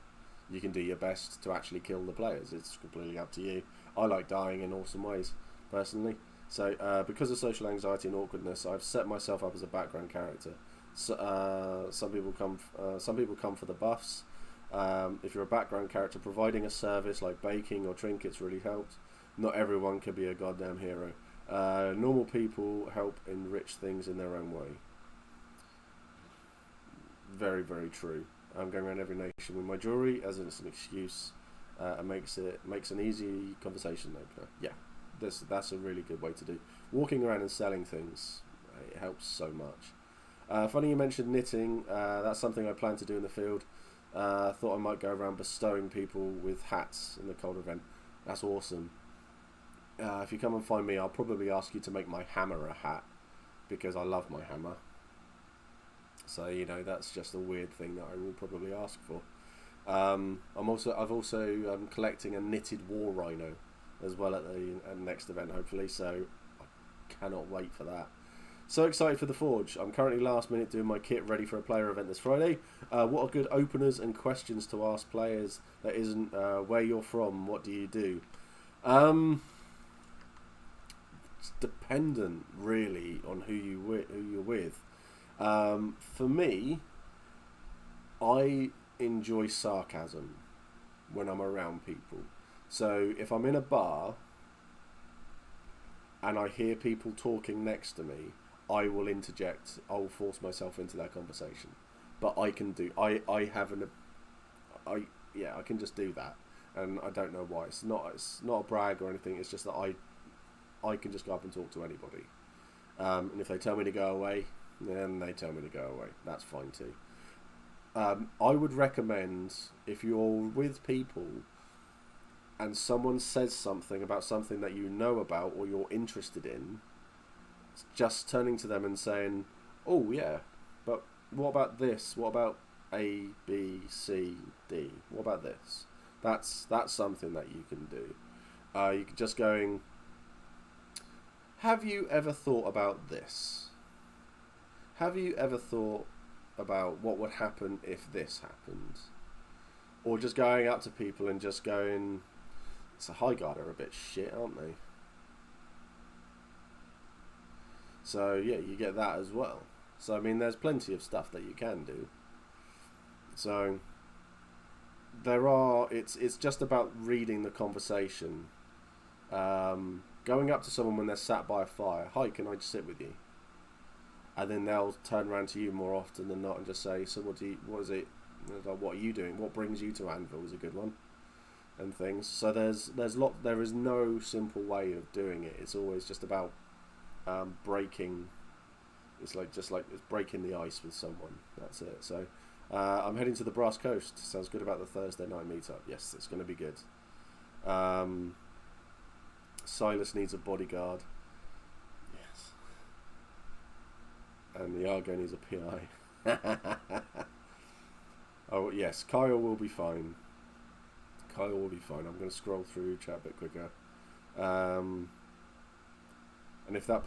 you can do your best to actually kill the players. It's completely up to you. I like dying in awesome ways, personally. So because of social anxiety and awkwardness, I've set myself up as a background character. So, some people come for the buffs. If you're a background character, providing a service like baking or trinkets really helps. Not everyone can be a goddamn hero. Normal people help enrich things in their own way. Very, very true. I'm going around every nation with my jewelry as it's an excuse, and makes an easy conversation opener. Yeah, that's a really good way to do. Walking around and selling things, it helps so much. Funny you mentioned knitting. That's something I plan to do in the field. Thought I might go around bestowing people with hats in the cold event. That's awesome. If you come and find me, I'll probably ask you to make my hammer a hat, because I love my hammer. So that's just a weird thing that I will probably ask for. I've also collecting a knitted war rhino as well at the next event, hopefully. So I cannot wait for that. So excited for the Forge. I'm currently last minute doing my kit ready for a player event this Friday. What are good openers and questions to ask players that isn't where you're from, what do you do? It's dependent really on who you're with. For me, I enjoy sarcasm when I'm around people. So if I'm in a bar and I hear people talking next to me, I will interject. I'll force myself into that conversation. But I can just do that, and I don't know why. It's not a brag or anything. It's just that I can just go up and talk to anybody. And if they tell me to go away, then they tell me to go away. That's fine too. I would recommend, if you're with people and someone says something about something that you know about or you're interested in, just turning to them and saying, oh yeah, but what about this? What about A, B, C, D? What about this? That's something that you can do. You can just going, have you ever thought about this? Have you ever thought about what would happen if this happened? Or just going up to people and just going, so Highguard are a bit shit, aren't they? So yeah, you get that as well. So I mean, there's plenty of stuff that you can do. So it's just about reading the conversation. Going up to someone when they're sat by a fire, hi, can I just sit with you? And then they'll turn around to you more often than not and just say, so what is it? What are you doing? What brings you to Anvil is a good one, and things. So there is no simple way of doing it. It's always just about breaking. It's breaking the ice with someone. That's it. So I'm heading to the Brass Coast. Sounds good about the Thursday night meetup. Yes, it's going to be good. Silas needs a bodyguard. Yes. And the Argo needs a PI. Oh yes, Kyle will be fine. Kyle will be fine. I'm going to scroll through chat a bit quicker. And if that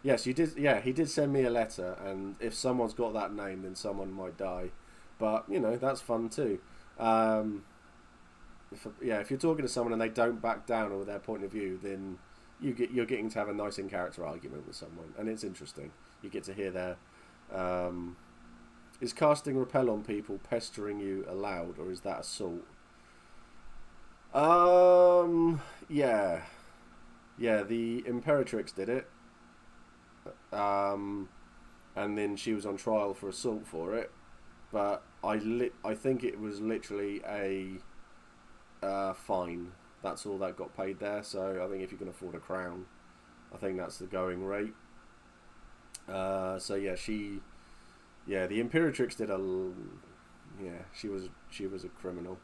yes, you did. Yeah, he did send me a letter, and if someone's got that name, then someone might die. But that's fun too. If you're talking to someone and they don't back down on their point of view, then you're getting to have a nice in character argument with someone, and it's interesting. You get to hear their. Is casting repel on people pestering you allowed, or is that assault? Yeah, the Imperatrix did it, and then she was on trial for assault for it. But I think it was literally a fine. That's all that got paid there. So I think if you can afford a crown, I think that's the going rate. So yeah, the Imperatrix did she was a criminal.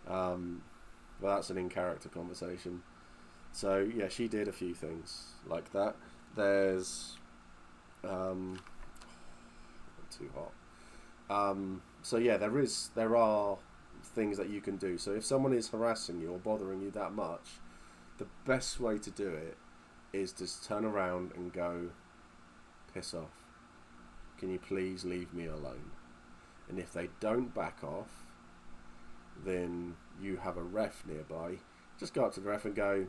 But that's an in-character conversation. So yeah, she did a few things like that. There's too hot. So yeah, there are things that you can do. So if someone is harassing you or bothering you that much, the best way to do it is just turn around and go, piss off. Can you please leave me alone? and if they don't back off, then you have a ref nearby. Just go up to the ref and go,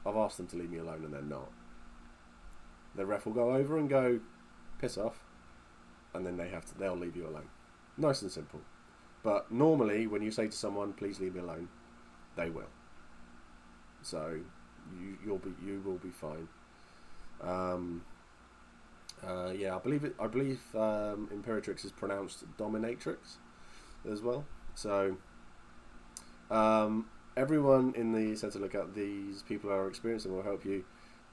I've asked them to leave me alone, and they're not. The ref will go over and go, piss off, and then they'll leave you alone. Nice and simple. But normally, when you say to someone, please leave me alone, they will. So you will be fine. Yeah, I believe Imperatrix is pronounced dominatrix as well. So everyone in the Centre Lookout, these people are experienced and will help you.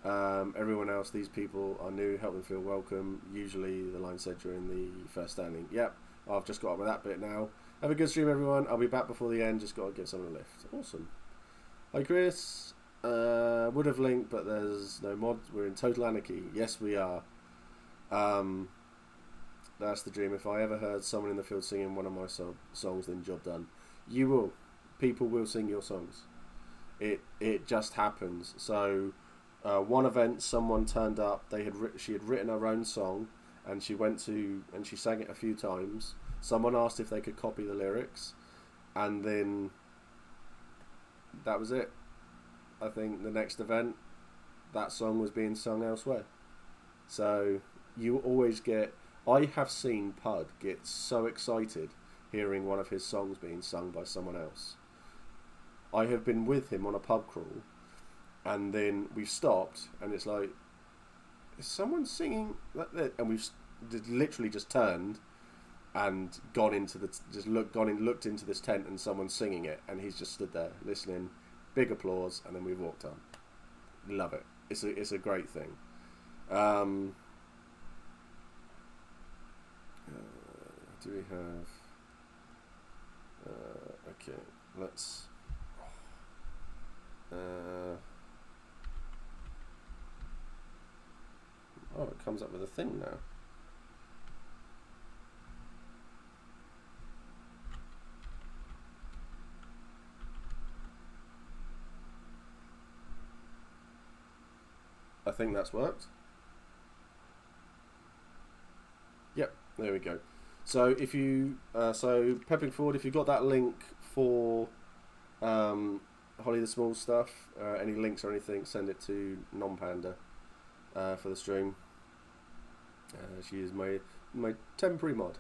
Everyone else, these people are new, help them feel welcome. Usually the line said during the first standing. Yep, I've just got up with that bit now. Have a good stream, everyone. I'll be back before the end. Just got to give someone a lift. Awesome. Hi, Chris. Would have linked, but there's no mod. We're in total anarchy. Yes, we are. That's the dream. If I ever heard someone in the field singing one of my songs, then job done. You will. People will sing your songs. It just happens. So one event, someone turned up. She had written her own song, and she sang it a few times. Someone asked if they could copy the lyrics, and then that was it. I think the next event, that song was being sung elsewhere. So you always get... I have seen Pud get so excited hearing one of his songs being sung by someone else. I have been with him on a pub crawl, and then we've stopped, and it's like, is someone singing like that? And we've literally just turned and looked into this tent, and someone's singing it, and he's just stood there listening. Big applause, and then we've walked on. Love it. It's a great thing. Do we have? Okay, let's. Oh, it comes up with a thing now. I think that's worked. Yep, there we go. So if you, pepping forward, if you've got that link for Holly the Small stuff, any links or anything, send it to Non-Panda for the stream. She is my temporary mod.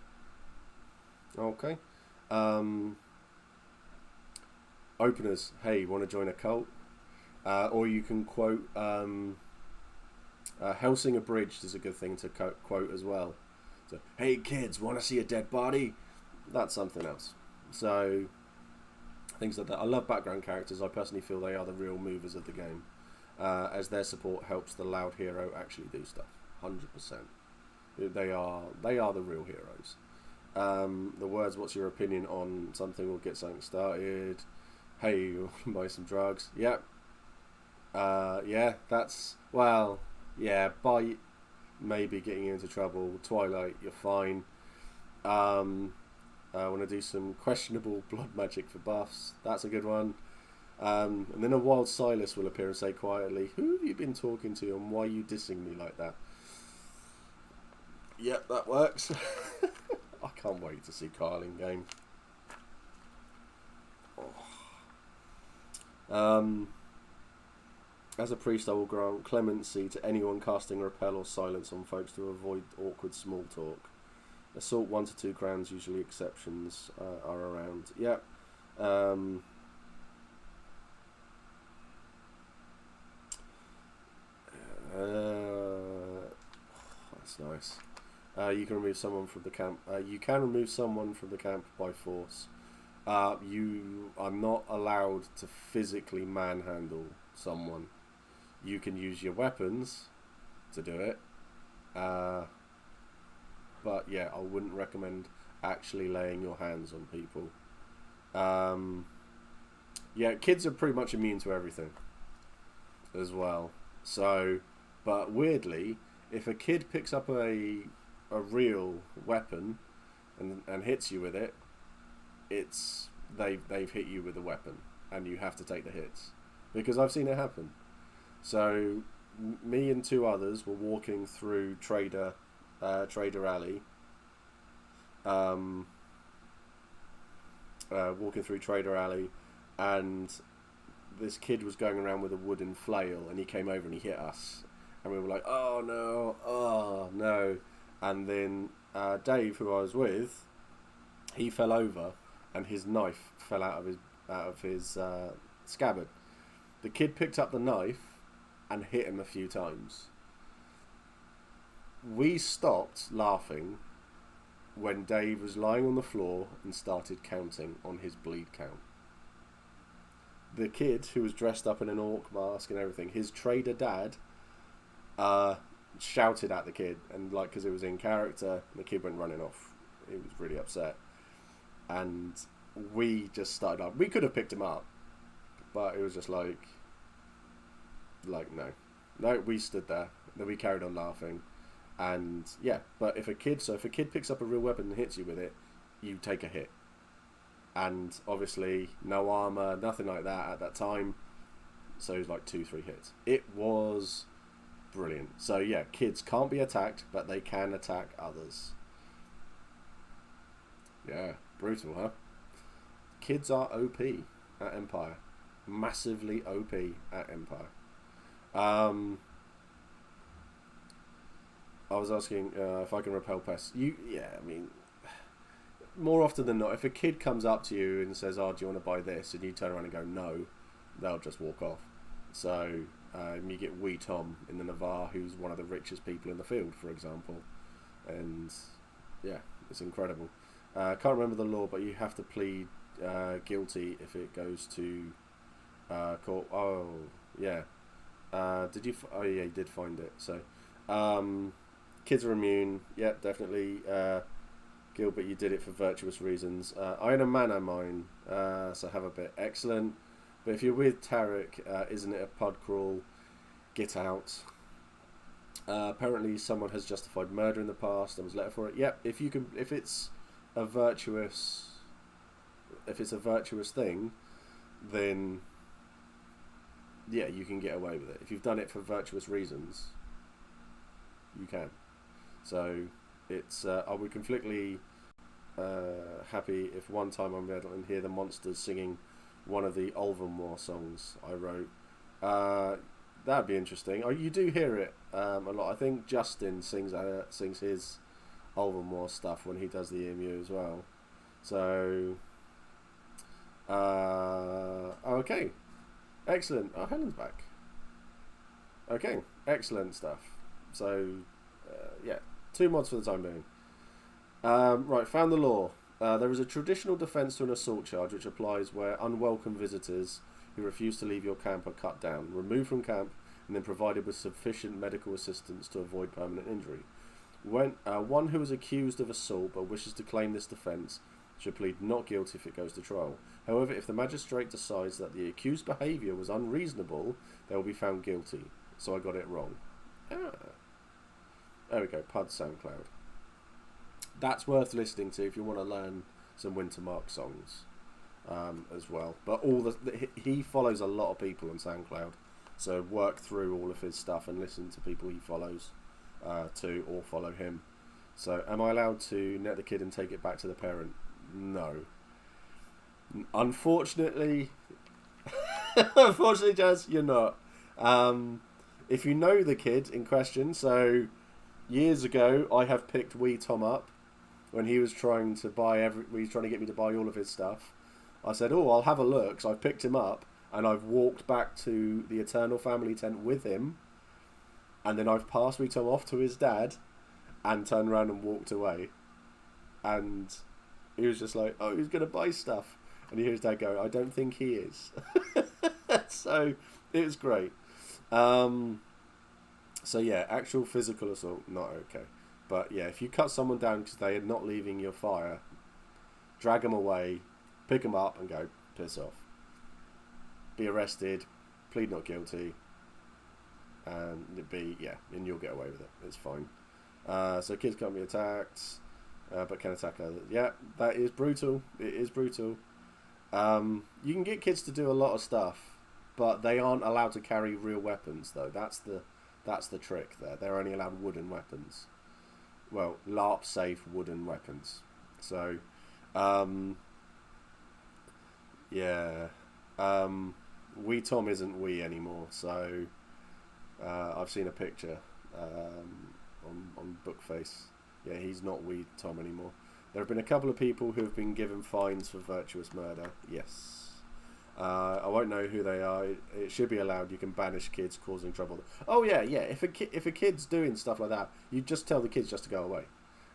Okay. Openers, hey, want to join a cult? Or you can quote... Helsing Abridged is a good thing to quote as well. So, hey kids, want to see a dead body? That's something else. So, things like that. I love background characters. I personally feel they are the real movers of the game, as their support helps the loud hero actually do stuff. 100%. They are the real heroes. The words, what's your opinion on something, will get something started. Hey, you want to buy some drugs? Yep. Yeah, that's... Well... Yeah, Bite, maybe getting you into trouble. Twilight, you're fine. I want to do some questionable blood magic for buffs. That's a good one. And then a wild Silas will appear and say quietly, who have you been talking to and why are you dissing me like that? Yep, that works. I can't wait to see Kyle in game. Oh. As a priest, I will grant clemency to anyone casting repel or silence on folks to avoid awkward small talk. Assault 1 to 2 crowns, usually exceptions are around. Yep. That's nice. You can remove someone from the camp. You can remove someone from the camp by force. You are not allowed to physically manhandle someone. You can use your weapons to do it, but yeah, I wouldn't recommend actually laying your hands on people. Yeah, kids are pretty much immune to everything as well. So, but weirdly, if a kid picks up a real weapon and hits you with it, they've hit you with a weapon, and you have to take the hits, because I've seen it happen. So, me and 2 others were walking through Trader Alley, walking through Trader Alley, and this kid was going around with a wooden flail, and he came over and he hit us, and we were like, oh no, and then Dave, who I was with, he fell over, and his knife fell out of his scabbard. The kid picked up the knife and hit him a few times. We stopped laughing when Dave was lying on the floor and started counting on his bleed count. The kid, who was dressed up in an orc mask and everything, his trader dad, shouted at the kid, and like, because it was in character, the kid went running off. He was really upset, and we just started up. We could have picked him up, but it was just like no. We stood there. Then we carried on laughing, and yeah. But if a kid picks up a real weapon and hits you with it, you take a hit. And obviously, no armor, nothing like that at that time. So it was like 2-3 hits. It was brilliant. So yeah, kids can't be attacked, but they can attack others. Yeah, brutal, huh? Kids are OP at Empire. Massively OP at Empire. I was asking if I can repel pests. More often than not, if a kid comes up to you and says, "Oh, do you want to buy this?" and you turn around and go, "No," they'll just walk off. So you get Wee Tom in the Navarre, who's one of the richest people in the field, for example, and yeah, it's incredible. I can't remember the law, but you have to plead guilty if it goes to court. Oh yeah, did you? Oh yeah, you did find it. So kids are immune. Yeah, definitely. Gilbert, you did it for virtuous reasons. I own a mana mine, so have a bit. Excellent. But if you're with Tarek, isn't it a pud crawl? Get out. Apparently someone has justified murder in the past and was let for it. Yep, if it's a virtuous thing, then yeah, you can get away with it. If you've done it for virtuous reasons, you can. So it's I would completely happy if one time I'm able to hear the monsters singing one of the Ulvenmoor songs I wrote. That'd be interesting. Oh, you do hear it a lot. I think Justin sings his Ulvenmoor stuff when he does the EMU as well. So okay, excellent. Oh, Helen's back. Okay, excellent stuff. So yeah, 2 mods for the time being. Right, found the law. There is a traditional defence to an assault charge which applies where unwelcome visitors who refuse to leave your camp are cut down, removed from camp, and then provided with sufficient medical assistance to avoid permanent injury. When one who is accused of assault but wishes to claim this defence should plead not guilty if it goes to trial. However, if the magistrate decides that the accused's behaviour was unreasonable, they will be found guilty. So I got it wrong. There we go, Pud SoundCloud. That's worth listening to if you want to learn some Wintermark songs as well. But he follows a lot of people on SoundCloud, so work through all of his stuff and listen to people he follows too, or follow him. So am I allowed to net the kid and take it back to the parent? No. Unfortunately, Jazz, you're not. If you know the kid in question, so years ago I have picked Wee Tom up when he was trying to get me to buy all of his stuff. I said, "Oh, I'll have a look." So I picked him up and I've walked back to the Eternal Family tent with him, and then I've passed Wee Tom off to his dad and turned around and walked away. And he was just like, "Oh, he's gonna buy stuff," and you hear his dad go, "I don't think he is." So it was great. So yeah, actual physical assault, not okay. But yeah, if you cut someone down because they are not leaving your fire, drag them away, pick them up and go, piss off. Be arrested, plead not guilty, and and you'll get away with it. It's fine. So kids can't be attacked, but can attack others. Yeah, that is brutal. It is brutal. You can get kids to do a lot of stuff, but they aren't allowed to carry real weapons, though. That's the trick there. They're only allowed wooden weapons. Well, LARP safe wooden weapons. So, Yeah. Wee Tom isn't Wee anymore, so I've seen a picture on Bookface. Yeah, he's not Wee Tom anymore. There have been a couple of people who have been given fines for virtuous murder. Yes. I won't know who they are. It should be allowed. You can banish kids causing trouble. Oh yeah, yeah. If a kid's doing stuff like that, you just tell the kids just to go away,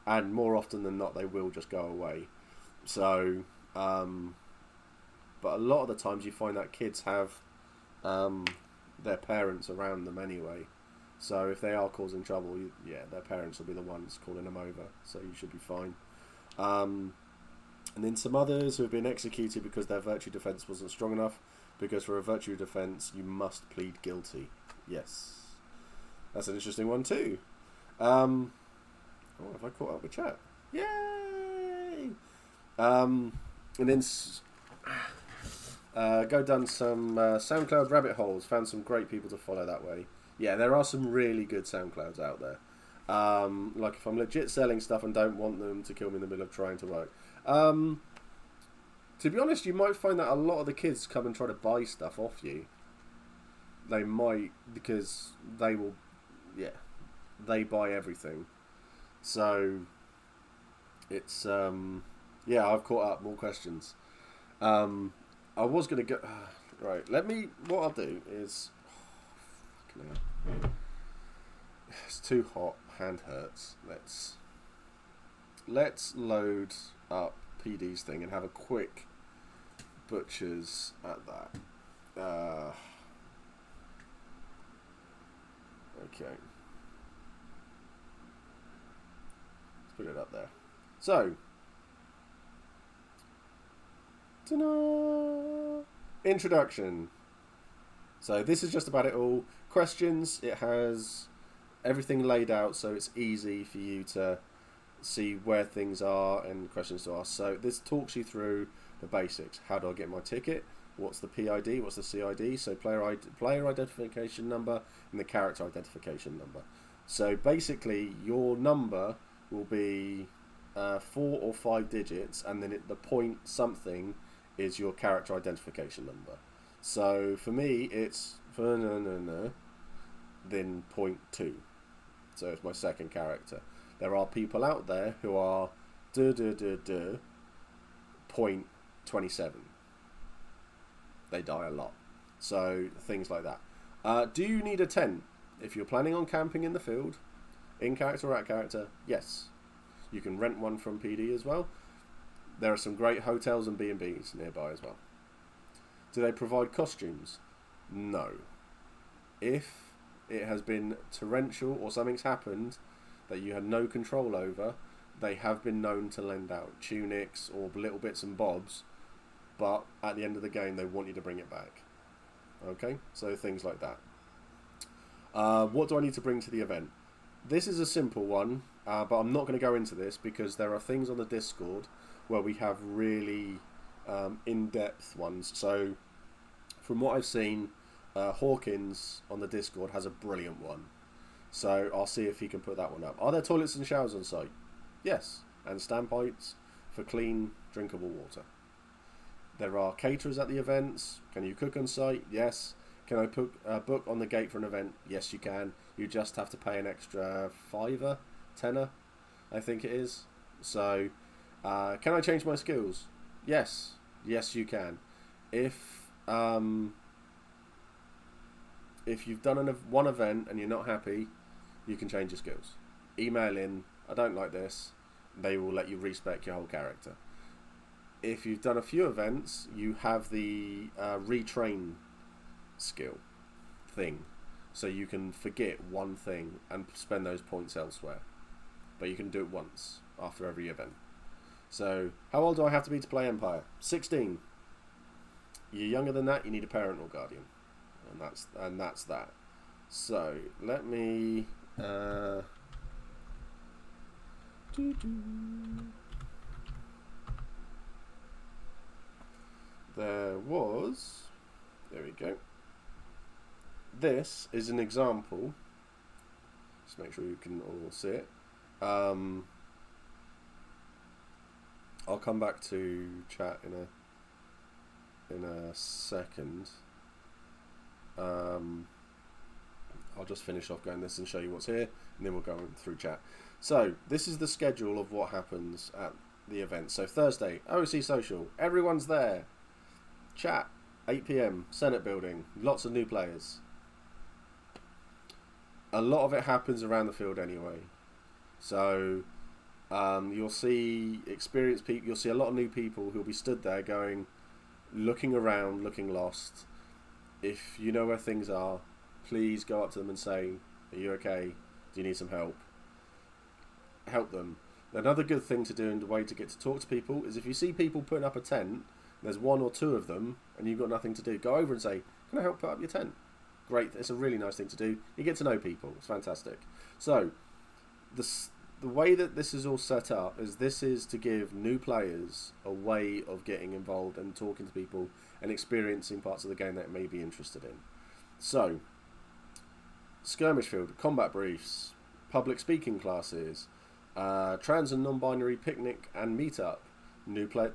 and more often than not, they will just go away. So, but a lot of the times you find that kids have their parents around them anyway. So if they are causing trouble, yeah, their parents will be the ones calling them over. So you should be fine. And then some others who have been executed because their virtue defense wasn't strong enough. Because for a virtue defense, you must plead guilty. Yes, that's an interesting one too. Oh, have I caught up with chat? Yay! And then go down some SoundCloud rabbit holes. Found some great people to follow that way. Yeah, there are some really good SoundClouds out there. Like if I'm legit selling stuff and don't want them to kill me in the middle of trying to work. To be honest, you might find that a lot of the kids come and try to buy stuff off you. They might, because they will, yeah, they buy everything. So, it's, yeah, I've caught up, more questions. I was going to go, right, what I'll do is, it's too hot, hand hurts, let's load up PD's thing and have a quick butchers at that. Okay. Let's put it up there. So, ta-da! Introduction. So this is just about it all. Questions. It has everything laid out so it's easy for you to see where things are and questions to ask. So this talks you through the basics. How do I get my ticket? What's the PID? What's the CID? So player identification number and the character identification number. So basically your number will be 4 or 5 digits, and then the point something is your character identification number. So for me it's then point 2. So it's my second character. There are people out there who are point 27. They die a lot. So things like that. Do you need a tent? If you're planning on camping in the field, in character or at character, yes. You can rent one from PD as well. There are some great hotels and B&Bs nearby as well. Do they provide costumes? No. If it has been torrential or something's happened that you had no control over, they have been known to lend out tunics or little bits and bobs, but at the end of the game they want you to bring it back. Okay, so things like that. What do I need to bring to the event? This is a simple one, but I'm not going to go into this because there are things on the Discord where we have really in-depth ones. So from what I've seen, Hawkins on the Discord has a brilliant one. So I'll see if he can put that one up. Are there toilets and showers on site? Yes. And standpipes for clean, drinkable water. There are caterers at the events. Can you cook on site? Yes. Can I book on the gate for an event? Yes, you can. You just have to pay an extra $5, $10, I think it is. So, can I change my skills? Yes. Yes, you can. If you've done one event and you're not happy, you can change your skills. Email in, I don't like this. They will let you respec your whole character. If you've done a few events, you have the retrain skill thing. So you can forget one thing and spend those points elsewhere. But you can do it once after every event. So, how old do I have to be to play Empire? 16. You're younger than that, you need a parent or guardian. And that's that. So, let me... There we go. This is an example. Just make sure you can all see it. I'll come back to chat in in a second. I'll just finish off going this and show you what's here, and then we'll go through chat. So this is the schedule of what happens at the event. So Thursday, OC Social, everyone's there. Chat, 8 PM, Senate Building, lots of new players. A lot of it happens around the field anyway. So you'll see experienced people, you'll see a lot of new people who'll be stood there going, looking around, looking lost. If you know where things are, please go up to them and say, are you okay? Do you need some help? Help them. Another good thing to do and the way to get to talk to people is if you see people putting up a tent, there's one or two of them, and you've got nothing to do, go over and say, can I help put up your tent? Great, it's a really nice thing to do. You get to know people, it's fantastic. So, the way that this is all set up is this is to give new players a way of getting involved and talking to people and experiencing parts of the game that they may be interested in. So, skirmish field, combat briefs, public speaking classes, trans and non-binary picnic and meetup,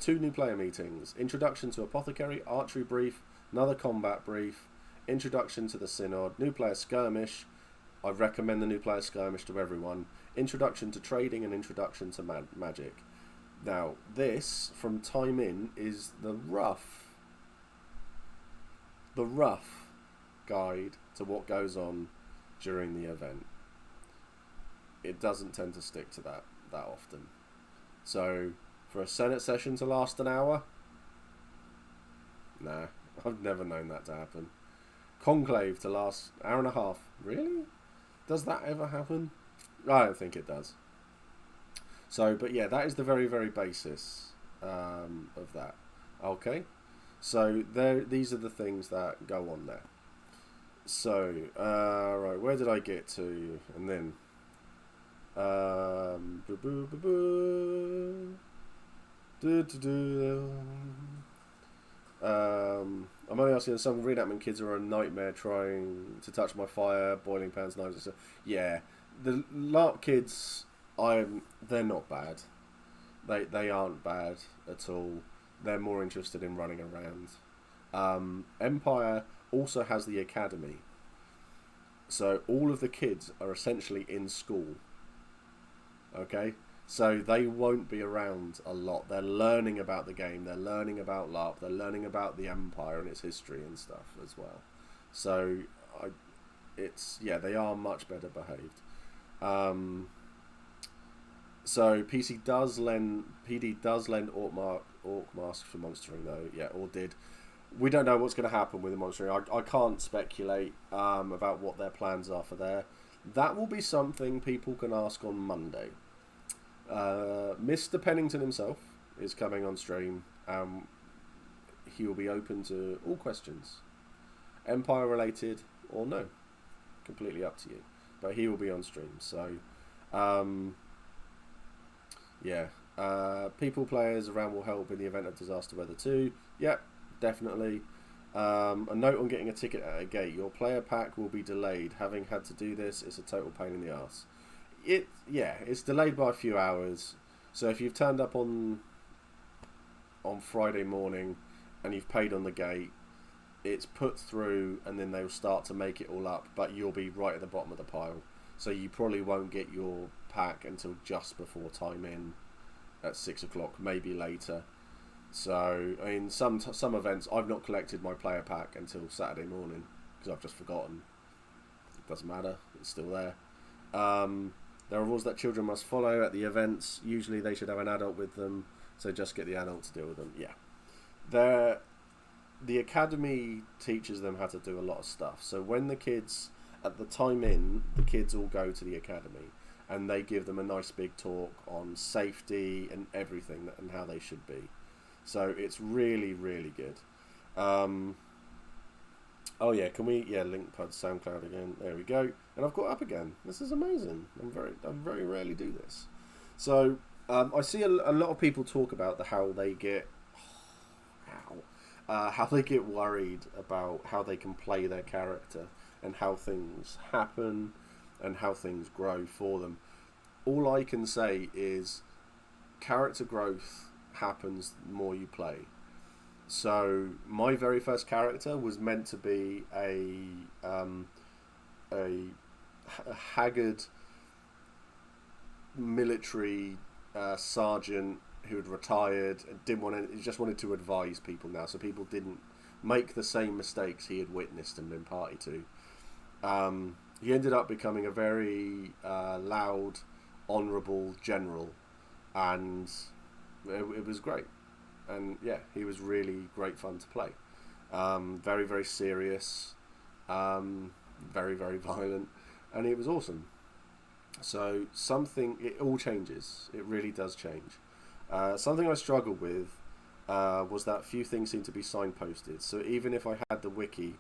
two new player meetings, introduction to apothecary, archery brief, another combat brief, introduction to the synod, new player skirmish. I recommend the new player skirmish to everyone. Introduction to trading and introduction to magic. Now, this from time in is the rough guide to what goes on during the event. It doesn't tend to stick to that often. So, for a Senate session to last an hour? Nah, I've never known that to happen. Conclave to last an hour and a half? Really? Does that ever happen? I don't think it does. So, but yeah, that is the very, very basis of that. Okay? So, these are the things that go on there. So, right, where did I get to? And then, I'm only asking some reenactment kids are a nightmare trying to touch my fire, boiling pans, knives, etc. Yeah, the LARP kids, they're not bad. They aren't bad at all. They're more interested in running around. Empire also has the academy, so all of the kids are essentially in school. Okay, so they won't be around a lot. They're learning about the game. They're learning about LARP. They're learning about the Empire and its history and stuff as well. So they are much better behaved. So PD does lend Orc masks for monstering though. Yeah, or did. We don't know what's going to happen with the monstering. I can't speculate about what their plans are for there. That will be something people can ask on Monday. Mr. Pennington himself is coming on stream. He will be open to all questions, Empire related or no, completely up to you. But he will be on stream. So, people players around will help in the event of disaster weather too. Yep, definitely. A note on getting a ticket at a gate. Your player pack will be delayed. Having had to do this, it's a total pain in the arse. It's delayed by a few hours. So if you've turned up on Friday morning and you've paid on the gate, it's put through and then they'll start to make it all up, but you'll be right at the bottom of the pile. So you probably won't get your pack until just before time in at 6 o'clock, maybe later. So, I mean, some events, I've not collected my player pack until Saturday morning because I've just forgotten. It doesn't matter, it's still there. There are rules that children must follow at the events. Usually they should have an adult with them, so just get the adult to deal with them. Yeah. The academy teaches them how to do a lot of stuff. So when the kids, at the time in, the kids all go to the academy and they give them a nice big talk on safety and everything and how they should be. So it's really, really good. Can we link Pud SoundCloud again? There we go. And I've got up again. This is amazing. I very rarely do this. So I see a lot of people talk about how they get worried about how they can play their character and how things happen and how things grow for them. All I can say is character growth happens the more you play. So my very first character was meant to be a haggard military sergeant who had retired and didn't want to. He just wanted to advise people now, so people didn't make the same mistakes he had witnessed and been party to. He ended up becoming a very loud, honourable general, and it was great. And yeah, he was really great fun to play. Very, very serious, very, very violent, and it was awesome. So it all changes. It really does change. Something I struggled with was that few things seem to be signposted. So even if I had the wiki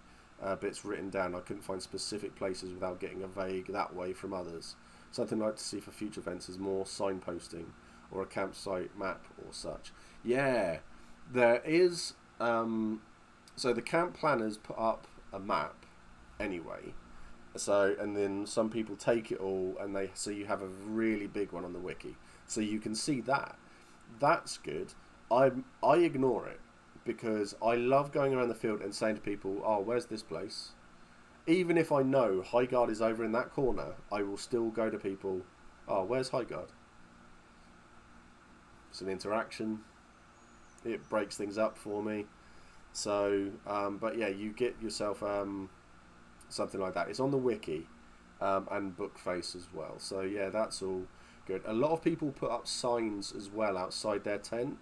bits written down, I couldn't find specific places without getting a vague that way from others. Something I'd like to see for future events is more signposting or a campsite map or such. Yeah, there is. So the camp planners put up a map anyway. So and then some people take it all and so you have a really big one on the wiki. So you can see that. That's good. I ignore it because I love going around the field and saying to people, "Oh, where's this place?" Even if I know Highguard is over in that corner, I will still go to people, "Oh, where's Highguard?" It's an interaction. It breaks things up for me. So, but yeah, you get yourself something like that. It's on the wiki and Bookface as well. So yeah, that's all good. A lot of people put up signs as well outside their tent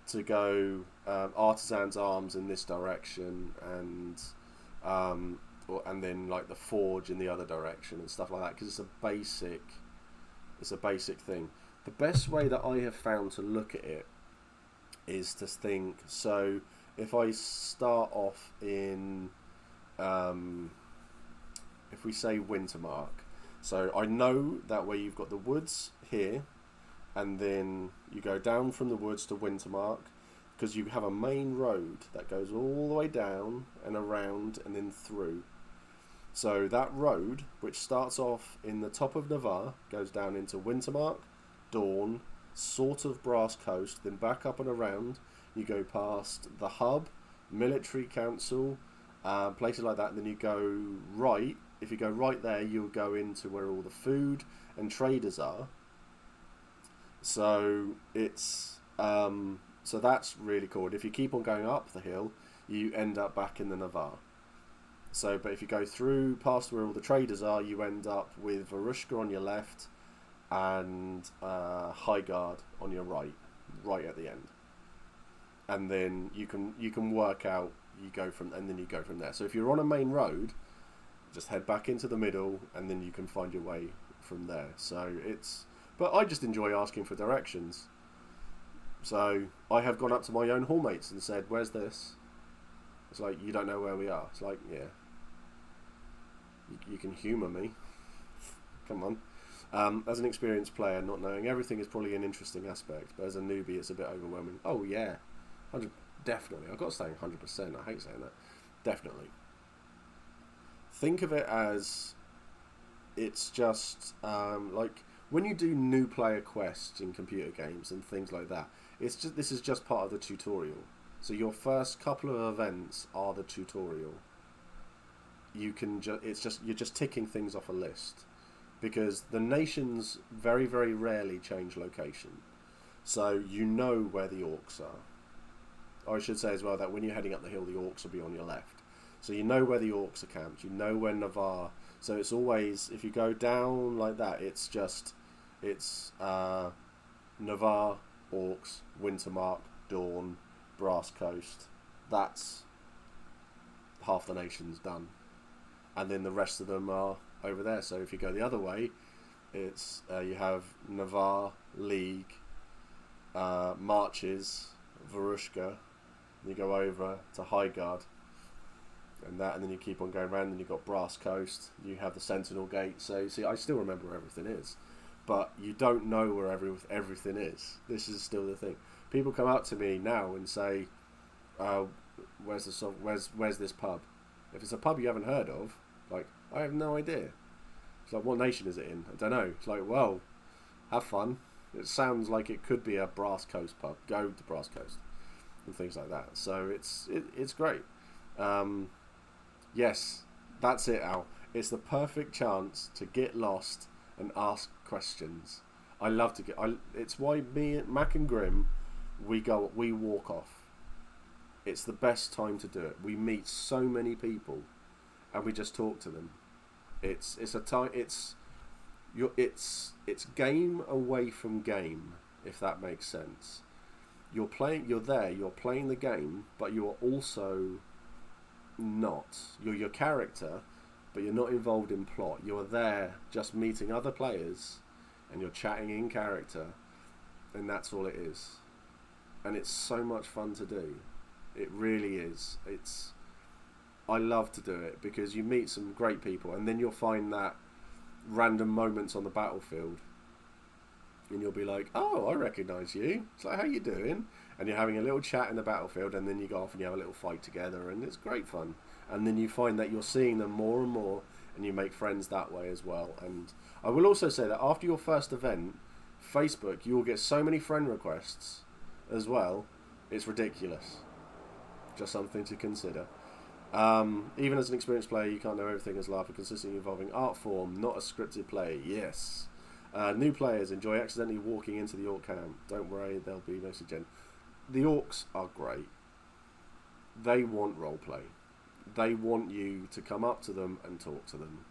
to go Artisan's Arms in this direction and then like the Forge in the other direction and stuff like that because it's a basic thing. The best way that I have found to look at it is to think, so if I start off in if we say Wintermark, so I know that where you've got the woods here and then you go down from the woods to Wintermark because you have a main road that goes all the way down and around and then through. So that road, which starts off in the top of Navarre, goes down into Wintermark, Dawn, sort of Brass Coast, then back up and around. You go past the hub, military council, places like that, and then you go right. If you go right there, you'll go into where all the food and traders are. So it's so that's really cool. And if you keep on going up the hill, you end up back in the Navarre. So, but if you go through past where all the traders are, you end up with Varushka on your left and Highguard on your right at the end. And then you can work out and then you go from there. So if you're on a main road, just head back into the middle and then you can find your way from there. So but I just enjoy asking for directions. So I have gone up to my own hallmates and said, "Where's this?" It's like, "You don't know where we are." It's like, yeah, you can humour me. Come on. As an experienced player, not knowing everything is probably an interesting aspect, but as a newbie, it's a bit overwhelming. Oh yeah, definitely. I've got to say 100%. I hate saying that. Definitely. Think of it as it's just like when you do new player quests in computer games and things like that. This is just part of the tutorial. So your first couple of events are the tutorial. You're just ticking things off a list because the nations very, very rarely change location. So you know where the orcs are. I should say as well that when you're heading up the hill, the orcs will be on your left. So you know where the orcs are camped. You know where Navarre. So it's always, if you go down like that, it's Navarre, orcs, Wintermark, Dawn, Brass Coast. That's half the nation's done. And then the rest of them are over there. So if you go the other way, it's you have Navarre, League, Marches, Varushka. You go over to Highguard. And then you keep on going around, and you've got Brass Coast, you have the Sentinel Gate. So, see, I still remember where everything is. But you don't know where everything is. This is still the thing. People come up to me now and say, where's this pub? If it's a pub you haven't heard of, like, I have no idea. It's like, what nation is it in? I don't know. It's like, well, have fun. It sounds like it could be a Brass Coast pub. Go to Brass Coast. and things like that. So it's great. Yes, that's it, Al. It's the perfect chance to get lost and ask questions. I love to get. It's why me, Mac, and Grim, we walk off. It's the best time to do it. We meet so many people, and we just talk to them. It's a time. It's game away from game, if that makes sense. You're playing. You're there. You're playing the game, but you are also not. You're your character, but you're not involved in plot. You're there just meeting other players, and you're chatting in character, and that's all it is. And it's so much fun to do. It really is. I love to do it because you meet some great people, and then you'll find that random moments on the battlefield, and you'll be like, "Oh, I recognise you." It's like, "How you doing?" And you're having a little chat in the battlefield, and then you go off and you have a little fight together, and it's great fun. And then you find that you're seeing them more and more, and you make friends that way as well. And I will also say that after your first event, Facebook, you will get so many friend requests as well. It's ridiculous. Just something to consider. Even as an experienced player, you can't know everything as LARP, a consistently evolving art form, not a scripted play. Yes. New players enjoy accidentally walking into the orc camp. Don't worry, they'll be mostly gen. The orcs are great. They want roleplay. They want you to come up to them and talk to them.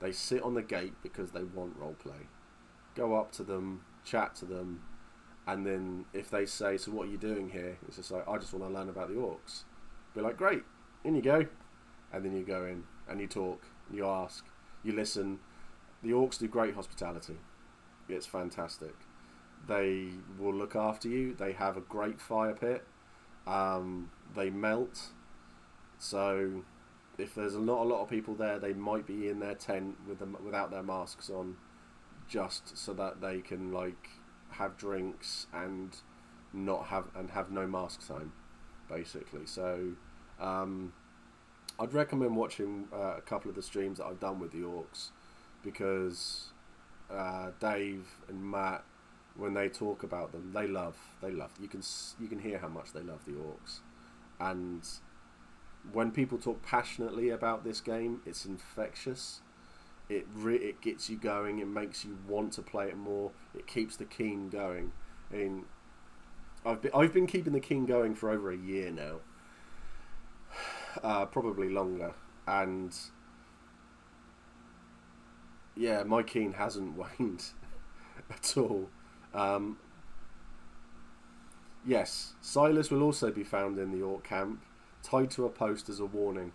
They sit on the gate because they want roleplay. Go up to them, chat to them, and then if they say, "So what are you doing here?" It's just like, "I just want to learn about the orcs." Be like, "Great, in you go." And then you go in and you talk, you ask, you listen. The orcs do great hospitality. It's fantastic. They will look after you. They have a great fire pit. They melt. So if there's not a lot of people there, they might be in their tent without their masks on, just so that they can like have drinks and have no masks on, basically. So I'd recommend watching a couple of the streams that I've done with the orcs, because Dave and Matt, when they talk about them, they love. You can hear how much they love the orcs, and when people talk passionately about this game, it's infectious. It gets you going. It makes you want to play it more. It keeps the keen going. And I've been keeping the keen going for over a year now, probably longer, and yeah, my keen hasn't waned at all. Yes, Silas will also be found in the orc camp, tied to a post as a warning.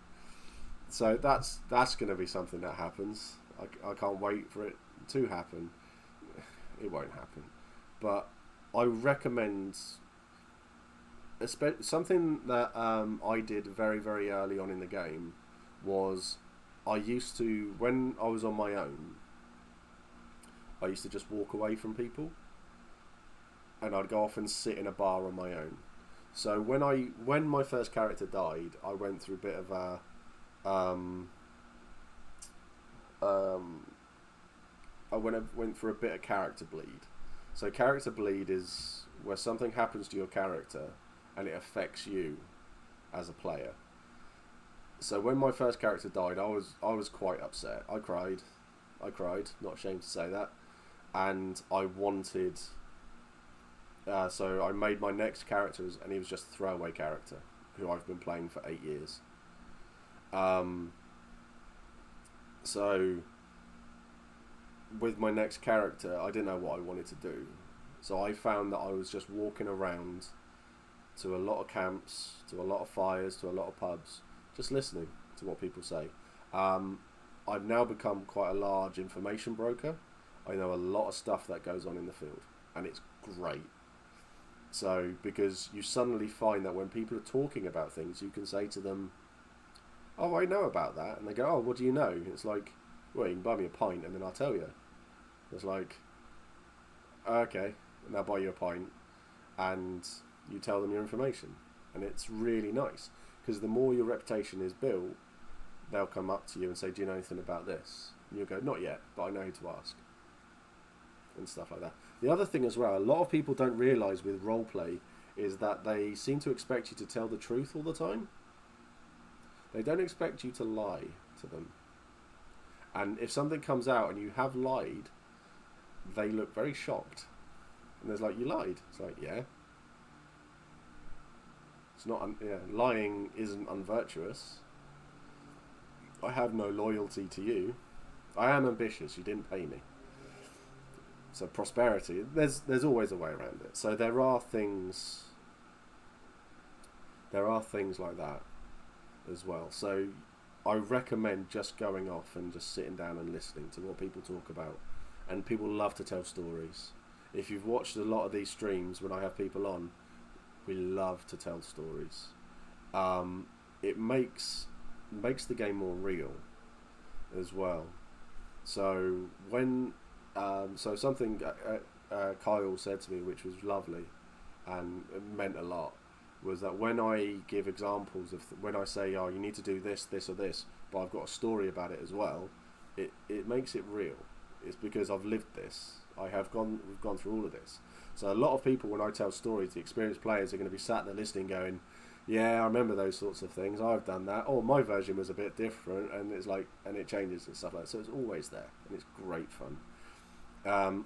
So that's going to be something that happens. I can't wait for it to happen. It won't happen, but I recommend something that I did very, very early on in the game was I used to, when I was on my own, I used to just walk away from people, and I'd go off and sit in a bar on my own. So when my first character died, I went through a bit of a I went through a bit of character bleed. So character bleed is where something happens to your character and it affects you as a player. So when my first character died, I was quite upset. I cried, not ashamed to say that, and I wanted. So I made my next characters, and he was just a throwaway character who I've been playing for 8 years. So with my next character, I didn't know what I wanted to do. So I found that I was just walking around to a lot of camps, to a lot of fires, to a lot of pubs, just listening to what people say. I've now become quite a large information broker. I know a lot of stuff that goes on in the field, and it's great. So, because you suddenly find that when people are talking about things, you can say to them, "Oh, I know about that," and they go, "Oh, what do you know?" It's like, "Well, you can buy me a pint, and then I'll tell you." It's like, "Okay," and they'll buy you a pint, and you tell them your information, and it's really nice, because the more your reputation is built, they'll come up to you and say, "Do you know anything about this?" And you'll go, "Not yet, but I know who to ask," and stuff like that. The other thing as well, a lot of people don't realise with roleplay is that they seem to expect you to tell the truth all the time. They don't expect you to lie to them. And if something comes out and you have lied, they look very shocked. And there's like, you lied. It's like, yeah. It's not, lying isn't unvirtuous. I have no loyalty to you. I am ambitious. You didn't pay me. So prosperity, there's always a way around it. So there are things like that as well. So I recommend just going off and just sitting down and listening to what people talk about. And people love to tell stories. If you've watched a lot of these streams when I have people on, we love to tell stories. It makes the game more real as well. So when something Kyle said to me, which was lovely and it meant a lot, was that when I give examples of when I say, oh, you need to do this, this or this, but I've got a story about it as well, it makes it real. It's because I've lived this. We've gone through all of this. So a lot of people, when I tell stories, the experienced players are going to be sat there listening going, yeah, I remember those sorts of things, I've done that, or my version was a bit different, and it's like, and it changes and stuff like that. So it's always there, and it's great fun.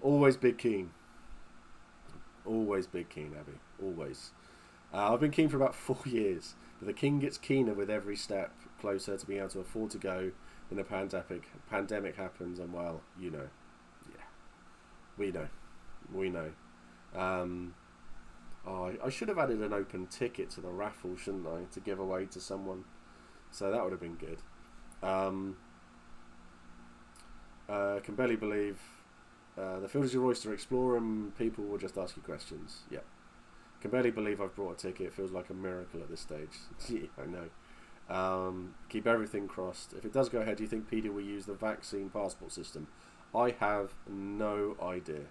Always big keen. Always big keen, Abby. Always. I've been keen for about 4 years, but the king gets keener with every step closer to being able to afford to go when a pandemic happens, and well, you know. Yeah. We know. I should have added an open ticket to the raffle, shouldn't I, to give away to someone. So that would have been good. Can barely believe the field is your oyster. Explore and people will just ask you questions. Yeah. Can barely believe I've brought a ticket. It feels like a miracle at this stage. Yeah, I know. Keep everything crossed. If it does go ahead, do you think PD will use the vaccine passport system? I have no idea.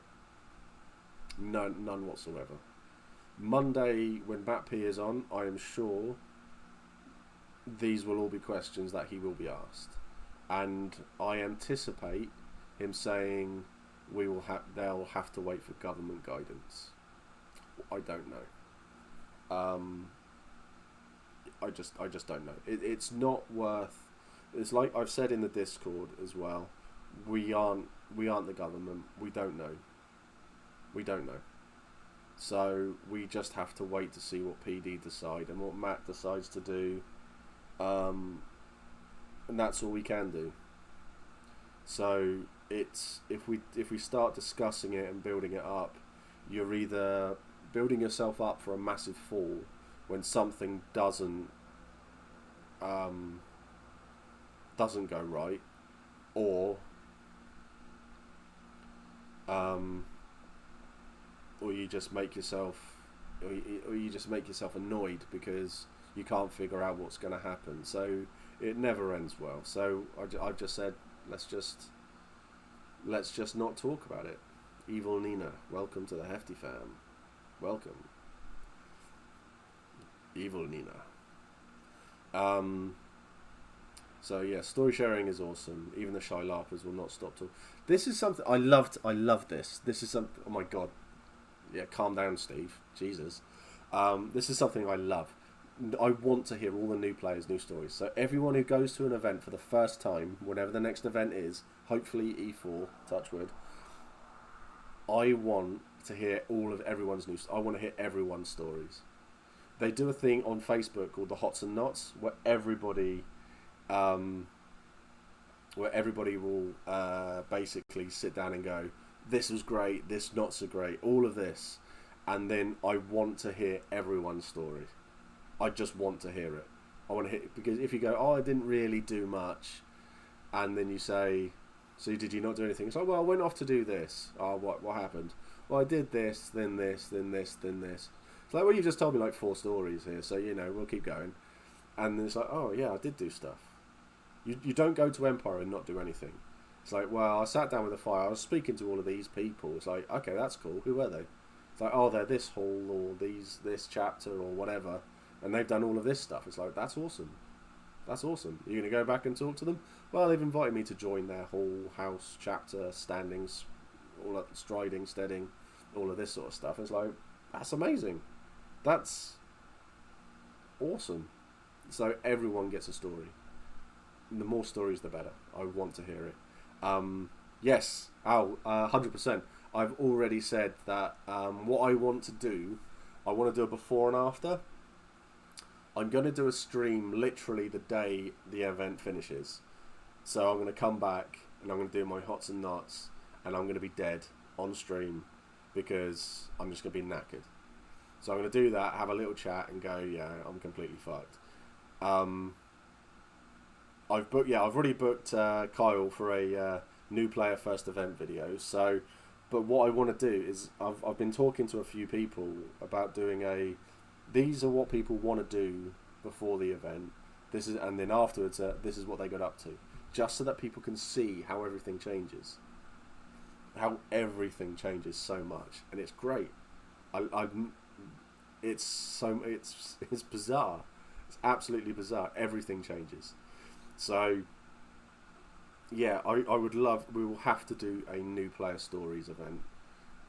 None whatsoever. Monday, when Matt P is on, I am sure these will all be questions that he will be asked, and I anticipate him saying they'll have to wait for government guidance. I don't know. I just don't know. It's not worth. It's like I've said in the Discord as well. We aren't the government. We don't know. So we just have to wait to see what PD decide and what Matt decides to do, and that's all we can do. So it's if we start discussing it and building it up, you're either building yourself up for a massive fall when something doesn't go right, or you just make yourself annoyed because you can't figure out what's going to happen. So it never ends well. So I've just said let's just not talk about it. Evil Nina, welcome to the Hefty fam. Welcome, Evil Nina. So yeah, story sharing is awesome. Even the shy LARPers will not stop talking. This is something I loved. I love this. This is something. Oh my god. Yeah, calm down, Steve. Jesus. This is something I love. I want to hear all the new players, new stories. So everyone who goes to an event for the first time, whenever the next event is, hopefully E4, touchwood, I want to hear everyone's new. I want to hear everyone's stories. They do a thing on Facebook called the Hots and Knots, where everybody will basically sit down and go, this was great, this not so great, all of this, and then I want to hear everyone's story. I just want to hear it. I want to hear, because if you go, oh, I didn't really do much, and then you say, so did you not do anything? It's like, well, I went off to do this. Oh, what happened? Well, I did this, then this, then this, then this. It's like, well, you just told me like 4 stories here, so we'll keep going. And then it's like, oh yeah, I did do stuff. You don't go to Empire and not do anything. It's like, well, I sat down with a fire, I was speaking to all of these people. It's like, okay, that's cool. Who are they? It's like, oh, they're this hall or this chapter or whatever, and they've done all of this stuff. It's like, that's awesome. That's awesome. You're going to go back and talk to them? Well, they've invited me to join their hall, house, chapter, standings, all that striding, steading, all of this sort of stuff. It's like, that's amazing. That's awesome. So everyone gets a story. The more stories, the better. I want to hear it. Yes, 100%. I've already said that what I want to do, I want to do a before and after. I'm going to do a stream literally the day the event finishes. So I'm going to come back and I'm going to do my hots and knots, and I'm going to be dead on stream because I'm just going to be knackered. So I'm going to do that, have a little chat, and go, yeah, I'm completely fucked. I've already booked Kyle for a new player first event video. So, but what I want to do is I've been talking to a few people about doing these are what people want to do before the event. And then afterwards, this is what they got up to, just so that people can see how everything changes. How everything changes so much, and it's great. It's bizarre. It's absolutely bizarre. Everything changes. So, yeah, I would love. We will have to do a new player stories event.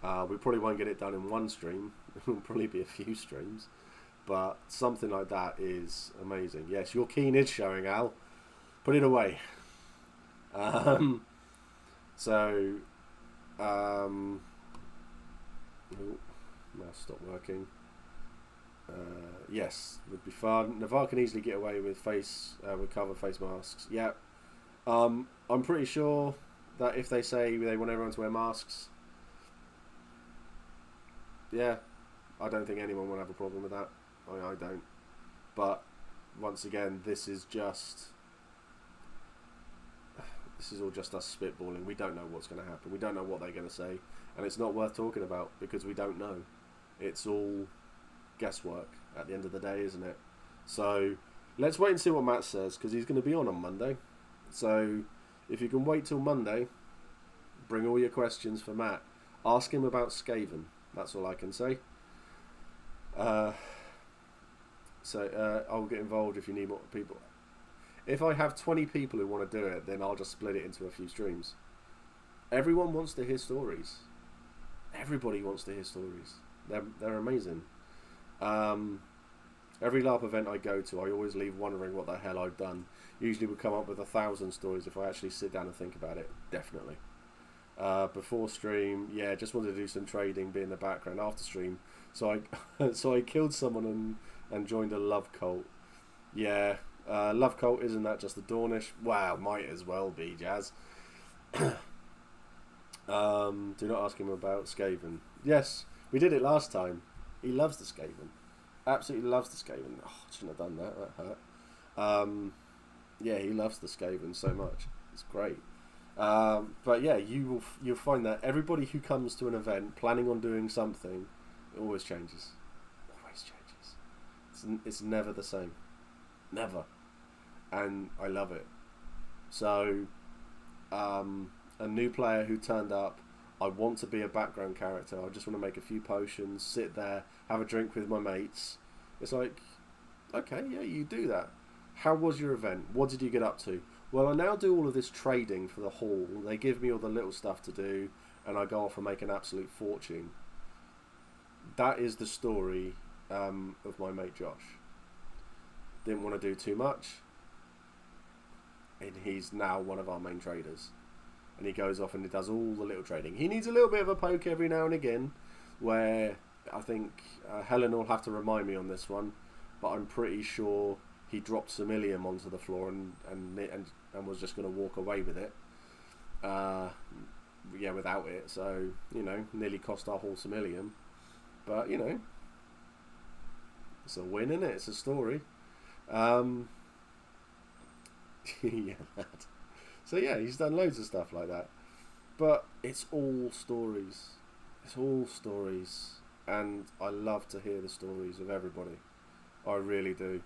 We probably won't get it done in one stream. It will probably be a few streams, but something like that is amazing. Yes, your keen is showing, Al. Put it away. Mouse stopped working. Yes, would be fun. Navarre can easily get away with cover face masks. Yeah. I'm pretty sure that if they say they want everyone to wear masks, yeah, I don't think anyone will have a problem with that. I don't. But once again, this is all just us spitballing. We don't know what's going to happen. We don't know what they're going to say, and it's not worth talking about because we don't know. It's all guesswork at the end of the day, isn't it? So let's wait and see what Matt says, because he's going to be on Monday. So if you can wait till Monday, bring all your questions for Matt. Ask him about Skaven. That's all I can say. I'll get involved if you need more people. If I have 20 people who want to do it, then I'll just split it into a few streams. Everyone wants to hear stories. Everybody wants to hear stories. They're amazing. Every LARP event I go to, I always leave wondering what the hell I've done. Usually we come up with 1,000 stories if I actually sit down and think about it. Definitely. Before stream, yeah, just wanted to do some trading, be in the background. After stream, so I killed someone and joined a love cult. Yeah, love cult, isn't that just the Dornish? Wow, might as well be, Jazz. Do not ask him about Skaven. Yes, we did it last time. He loves the Skaven. Absolutely loves the Skaven. Oh, I shouldn't have done that. That hurt. Yeah, he loves the Skaven so much. It's great. But yeah, you'll find that everybody who comes to an event planning on doing something, it always changes. Always changes. It's never the same. Never. And I love it. So, a new player who turned up, I want to be a background character. I just want to make a few potions, sit there, have a drink with my mates. It's like, okay, yeah, you do that. How was your event? What did you get up to? Well, I now do all of this trading for the hall. They give me all the little stuff to do, and I go off and make an absolute fortune. That is the story of my mate Josh. Didn't want to do too much, and he's now one of our main traders. And he goes off and he does all the little trading. He needs a little bit of a poke every now and again, where I think Helen will have to remind me on this one, but I'm pretty sure he dropped Similium onto the floor and was just going to walk away with it. Yeah, without it. So, nearly cost our whole Similium. But, it's a win, isn't it? It's a story. Yeah, that. So yeah, he's done loads of stuff like that. But it's all stories. It's all stories. And I love to hear the stories of everybody. I really do.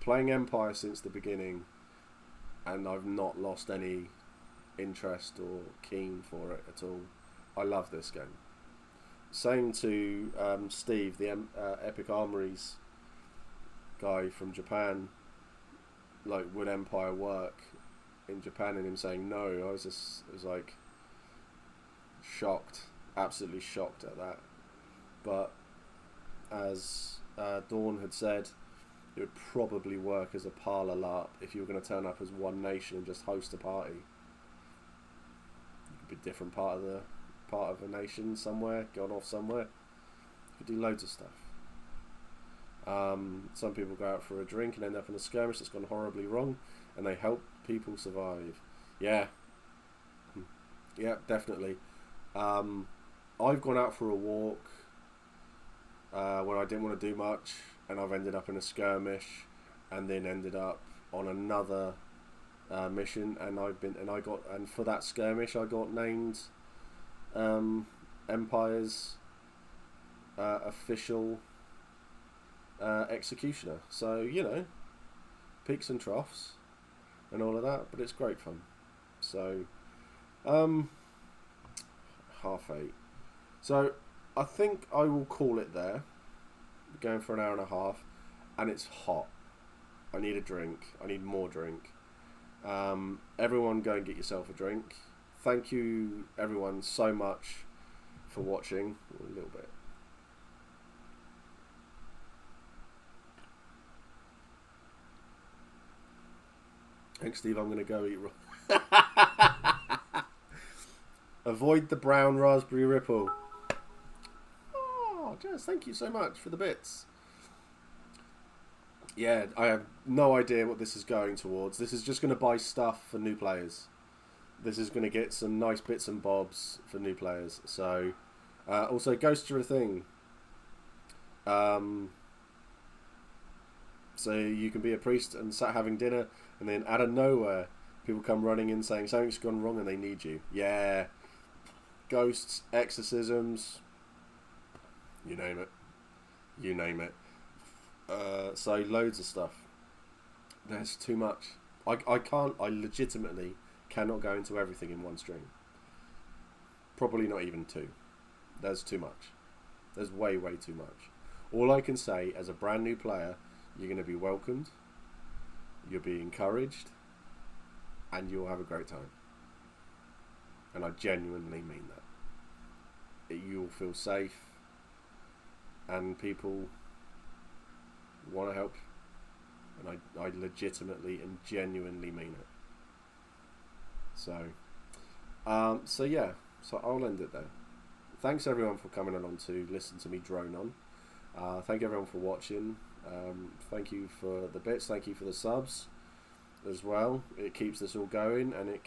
Playing Empire since the beginning, and I've not lost any interest or keen for it at all. I love this game. Same to Steve, the Epic Armories guy from Japan. Like, would Empire work in Japan? And him saying no. I was like shocked, absolutely shocked at that. But as Dawn had said it would probably work as a parlour LARP if you were going to turn up as one nation and just host a party. You could be a different part of a nation somewhere, going off somewhere. You could do loads of stuff. Some people go out for a drink and end up in a skirmish that's gone horribly wrong, and they help people survive. Yeah, definitely. I've gone out for a walk when I didn't want to do much, and I've ended up in a skirmish, and then ended up on another mission, and for that skirmish I got named Empire's official executioner. So, you know, peaks and troughs and all of that, but it's great fun. So 8:30. So I think I will call it there. We're going for an hour and a half, and it's hot. I need a drink. I need more drink. Everyone go and get yourself a drink. Thank you everyone so much for watching. A little bit. Thanks, Steve. I'm going to go eat. Avoid the brown raspberry ripple. Oh, Jess, thank you so much for the bits. Yeah, I have no idea what this is going towards. This is just going to buy stuff for new players. This is going to get some nice bits and bobs for new players. So, also, ghosts are a thing. So you can be a priest and sat having dinner, and then out of nowhere, people come running in saying something's gone wrong and they need you. Yeah. Ghosts, exorcisms, you name it. You name it. So loads of stuff. There's too much. I legitimately cannot go into everything in one stream. Probably not even two. There's too much. There's way too much. All I can say, as a brand new player, you're going to be welcomed, you'll be encouraged, and you'll have a great time. And I genuinely mean that. You'll feel safe, and people want to help, and I legitimately and genuinely mean it. So yeah, so I'll end it there. Thanks everyone for coming along to listen to me drone on. Thank everyone for watching. Thank you for the bits, thank you for the subs as well. It keeps this all going, and it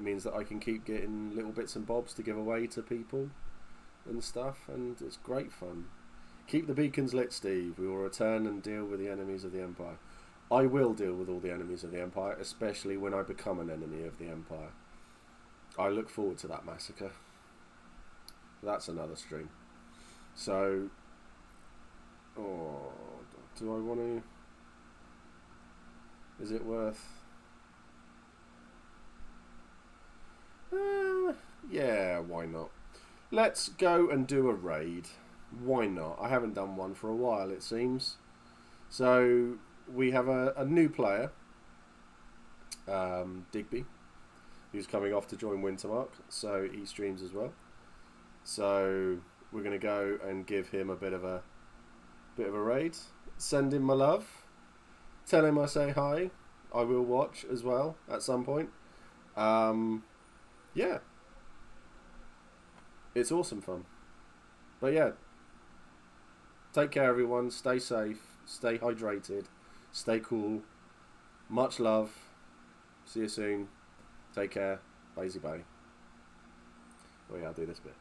means that I can keep getting little bits and bobs to give away to people and stuff, and it's great fun. Keep the beacons lit, Steve. We will return and deal with the enemies of the Empire. I will deal with all the enemies of the Empire, especially when I become an enemy of the Empire. I look forward to that massacre. That's another stream. So, do I want to? Is it worth? Yeah, why not? Let's go and do a raid. Why not? I haven't done one for a while, it seems. So we have a new player, Digby, who's coming off to join Wintermark, so he streams as well. So we're going to go and give him a bit of a raid. Send him my love. Tell him I say hi. I will watch as well at some point. Yeah. It's awesome fun. But yeah. Take care everyone. Stay safe. Stay hydrated. Stay cool. Much love. See you soon. Take care. Bye. Oh yeah, I'll do this bit.